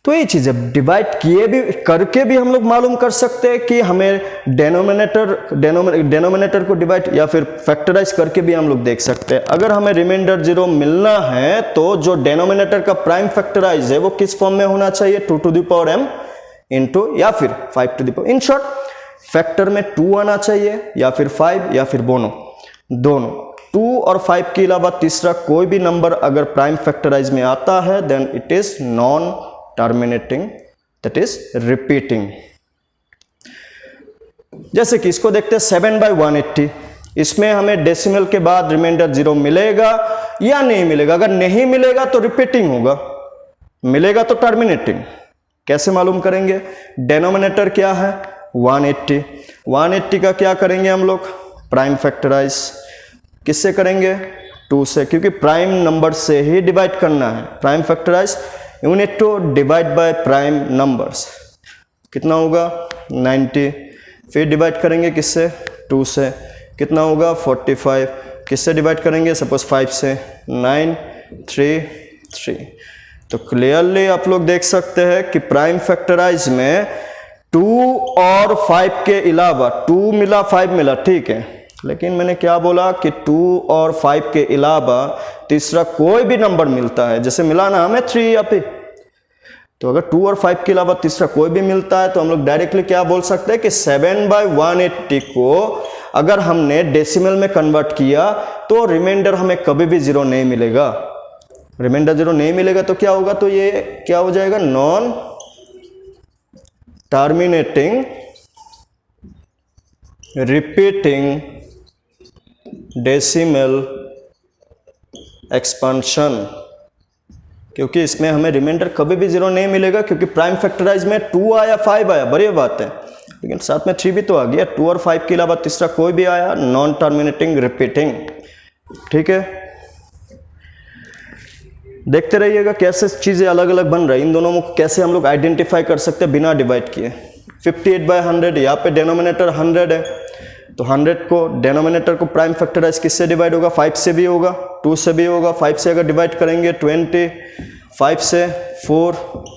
तो ये चीज़ है, डिवाइड किए भी करके भी हम लोग मालूम कर सकते हैं कि हमें डेनोमिनेटर को डिवाइड या फिर फैक्टराइज करके भी हम लोग देख सकते हैं। अगर हमें रिमाइंडर जीरो मिलना है तो जो डेनोमिनेटर का प्राइम फैक्टराइज है वो किस फॉर्म में होना चाहिए, 2 to the power m into या फिर 5 to the power। In short factor में 2 आना चाहिए या फिर 5 या फिर दोनों। 2 और 5 के अलावा तीसरा कोई भी नंबर अगर प्राइम फैक्टराइज में आता है then it is non terminating, that is repeating. जैसे कि इसको देखते हैं 7/180, इसमें हमें डेसिमल के बाद रिमाइंडर जीरो मिलेगा या नहीं मिलेगा। अगर नहीं मिलेगा तो रिपीटिंग होगा, मिलेगा तो टर्मिनेटिंग। कैसे मालूम करेंगे, डेनोमिनेटर क्या है 180, 180 का क्या करेंगे हम लोग, प्राइम फैक्टराइज। किससे करेंगे, 2 से, क्योंकि प्राइम नंबर से ही डिवाइड करना है। Prime factorize you need to divide by prime numbers. कितना होगा 90, फिर डिवाइड करेंगे किससे, 2 से, कितना होगा 45, किससे डिवाइड करेंगे सपोज 5 से, 9 3 3। तो क्लियरली आप लोग देख सकते हैं कि प्राइम फैक्टराइज में 2 और 5 के अलावा 2 मिला 5 मिला, ठीक है, लेकिन मैंने क्या बोला कि 2 और 5 के अलावा तीसरा कोई भी नंबर मिलता है, जैसे मिला ना हमें 3 या फिर, तो अगर 2 और 5 के अलावा तीसरा कोई भी मिलता है तो हम लोग डायरेक्टली क्या बोल सकते हैं कि 7/180 को अगर हमने डेसिमल में कन्वर्ट किया तो रिमाइंडर हमें कभी भी जीरो नहीं मिलेगा। रिमाइंडर जीरो नहीं मिलेगा तो क्या होगा, तो ये क्या हो जाएगा, non terminating repeating decimal expansion, क्योंकि इसमें हमें रिमाइंडर कभी भी 0 नहीं मिलेगा, क्योंकि प्राइम फैक्टराइज में 2 आया 5 आया, बढ़िया बात है, लेकिन साथ में 3 भी तो आ गया। 2 और 5 के अलावा तीसरा कोई भी आया, नॉन टर्मिनेटिंग रिपीटिंग। ठीक है, देखते रहिएगा कैसे चीज़ें अलग अलग बन रही है, इन दोनों को कैसे हम लोग आइडेंटिफाई कर सकते हैं बिना डिवाइड किए। 58/100, यहाँ पे डिनोमिनेटर 100 है, तो 100 को डिनोमिनेटर को प्राइम फैक्टराइज किससे डिवाइड होगा? 5 से भी होगा, 2 से भी होगा। 5 से अगर डिवाइड करेंगे 20, 5 से 4,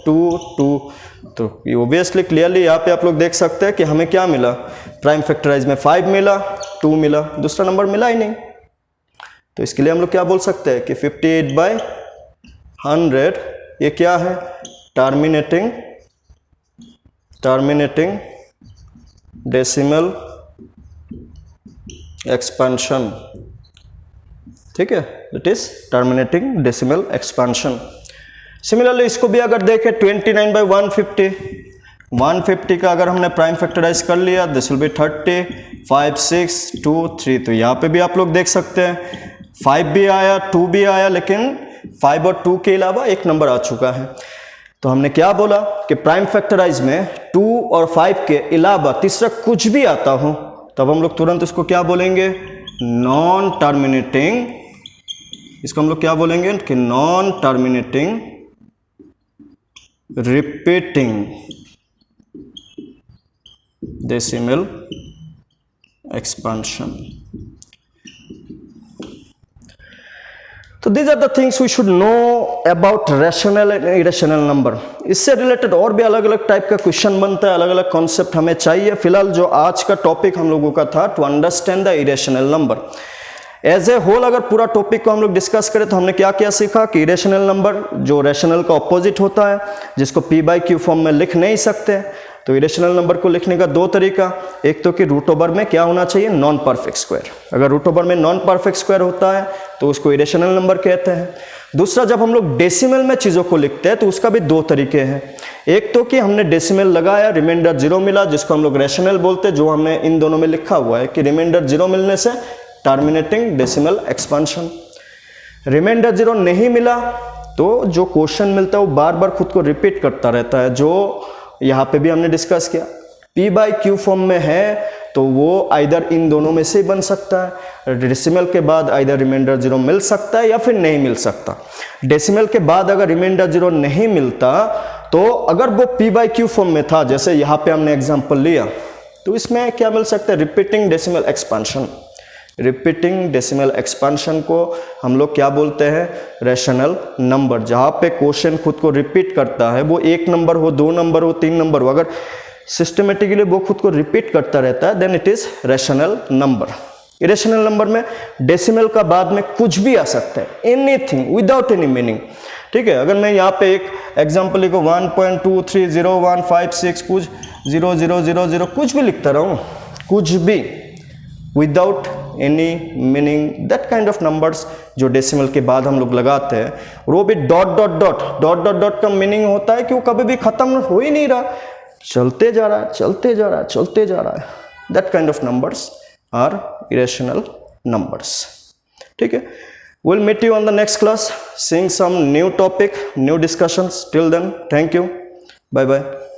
2, 2, तो ओबियसली क्लियरली यहाँ पे आप लोग देख सकते हैं कि हमें क्या मिला, प्राइम फैक्टराइज में 5 मिला, 2 मिला, दूसरा नंबर मिला ही नहीं। तो इसके लिए हम लोग क्या बोल सकते हैं कि 58/100 ये क्या है? Terminating decimal expansion. ठीक है, it is terminating decimal expansion. Similarly इसको भी अगर देखें 29/150, 150 का अगर हमने प्राइम फैक्टराइज कर लिया, दिस विल बी 30, 5, 6, 2, 3। तो यहाँ पे भी आप लोग देख सकते हैं 5 भी आया, 2 भी आया, लेकिन 5 और 2 के अलावा एक नंबर आ चुका है। तो हमने क्या बोला कि प्राइम फैक्टराइज में 2 और 5 के अलावा तीसरा कुछ भी आता हो, तब हम लोग तुरंत इसको क्या बोलेंगे? Non terminating. इसको हम लोग क्या बोलेंगे कि non terminating repeating decimal expansion. तो these are the things we should know about rational and irrational number. इससे रिलेटेड और भी अलग अलग टाइप का क्वेश्चन बनता है, अलग अलग कॉन्सेप्ट हमें चाहिए। फिलहाल जो आज का टॉपिक हम लोगों का था to understand the irrational number as a whole. अगर पूरा टॉपिक को हम लोग डिस्कस करें तो हमने क्या क्या सीखा कि इरेशनल नंबर जो रैशनल का ऑपोजिट होता है, जिसको p/q फॉर्म में लिख नहीं सकते, तो इरेशनल नंबर को लिखने का 2 तरीका। एक तो कि रूट ओवर में क्या होना चाहिए? Non perfect square. अगर रूट ओवर में नॉन परफेक्ट स्क्वायर होता है तो उसको इरेशनल नंबर कहते हैं। दूसरा, जब हम लोग डेसिमल में चीज़ों को लिखते हैं तो उसका भी 2 तरीके हैं। एक तो कि हमने डेसिमल लगाया, रिमाइंडर 0 मिला, जिसको हम लोग रैशनल बोलते हैं, जो हमने इन दोनों में लिखा हुआ है कि रिमाइंडर 0 मिलने से टर्मिनेटिंग डेसिमल एक्सपेंशन। रिमाइंडर 0 नहीं मिला तो जो क्वेश्चन मिलता है वो बार बार खुद को रिपीट करता रहता है, जो यहाँ पे भी हमने डिस्कस किया। p/q फॉर्म में है तो वो आइदर इन दोनों में से ही बन सकता है। डेसिमल के बाद आइदर रिमाइंडर 0 मिल सकता है या फिर नहीं मिल सकता। डेसिमल के बाद अगर रिमाइंडर 0 नहीं मिलता तो अगर वो p/q फॉर्म में था, जैसे यहाँ पे हमने एग्जांपल लिया, तो इसमें क्या मिल सकता है? Repeating decimal expansion. Repeating decimal expansion को हम लोग क्या बोलते हैं? Rational number. जहाँ पे क्वेश्चन खुद को रिपीट करता है, वो 1 नंबर हो, 2 नंबर हो, 3 नंबर हो, अगर सिस्टमेटिकली वो खुद को रिपीट करता रहता है, then it is rational number. Irrational number में डेसिमल का बाद में कुछ भी आ सकता है, एनीथिंग विदाउट एनी मीनिंग। ठीक है, अगर मैं यहाँ पे एक एग्जाम्पल लिखो 1.230156 कुछ 0000 कुछ भी लिखता रहूँ, कुछ भी without any meaning, that kind of numbers जो डेसिमल के बाद हम लोग लगाते हैं, और वो भी dot dot dot dot dot dot का मीनिंग होता है कि वो कभी भी खत्म हो ही नहीं रहा, चलते जा रहा है, चलते जा रहा है, चलते जा रहा है। That kind of numbers are irrational numbers. ठीक है, we'll meet you on the next class, seeing some new topic, new discussions. Till then, thank you, bye bye.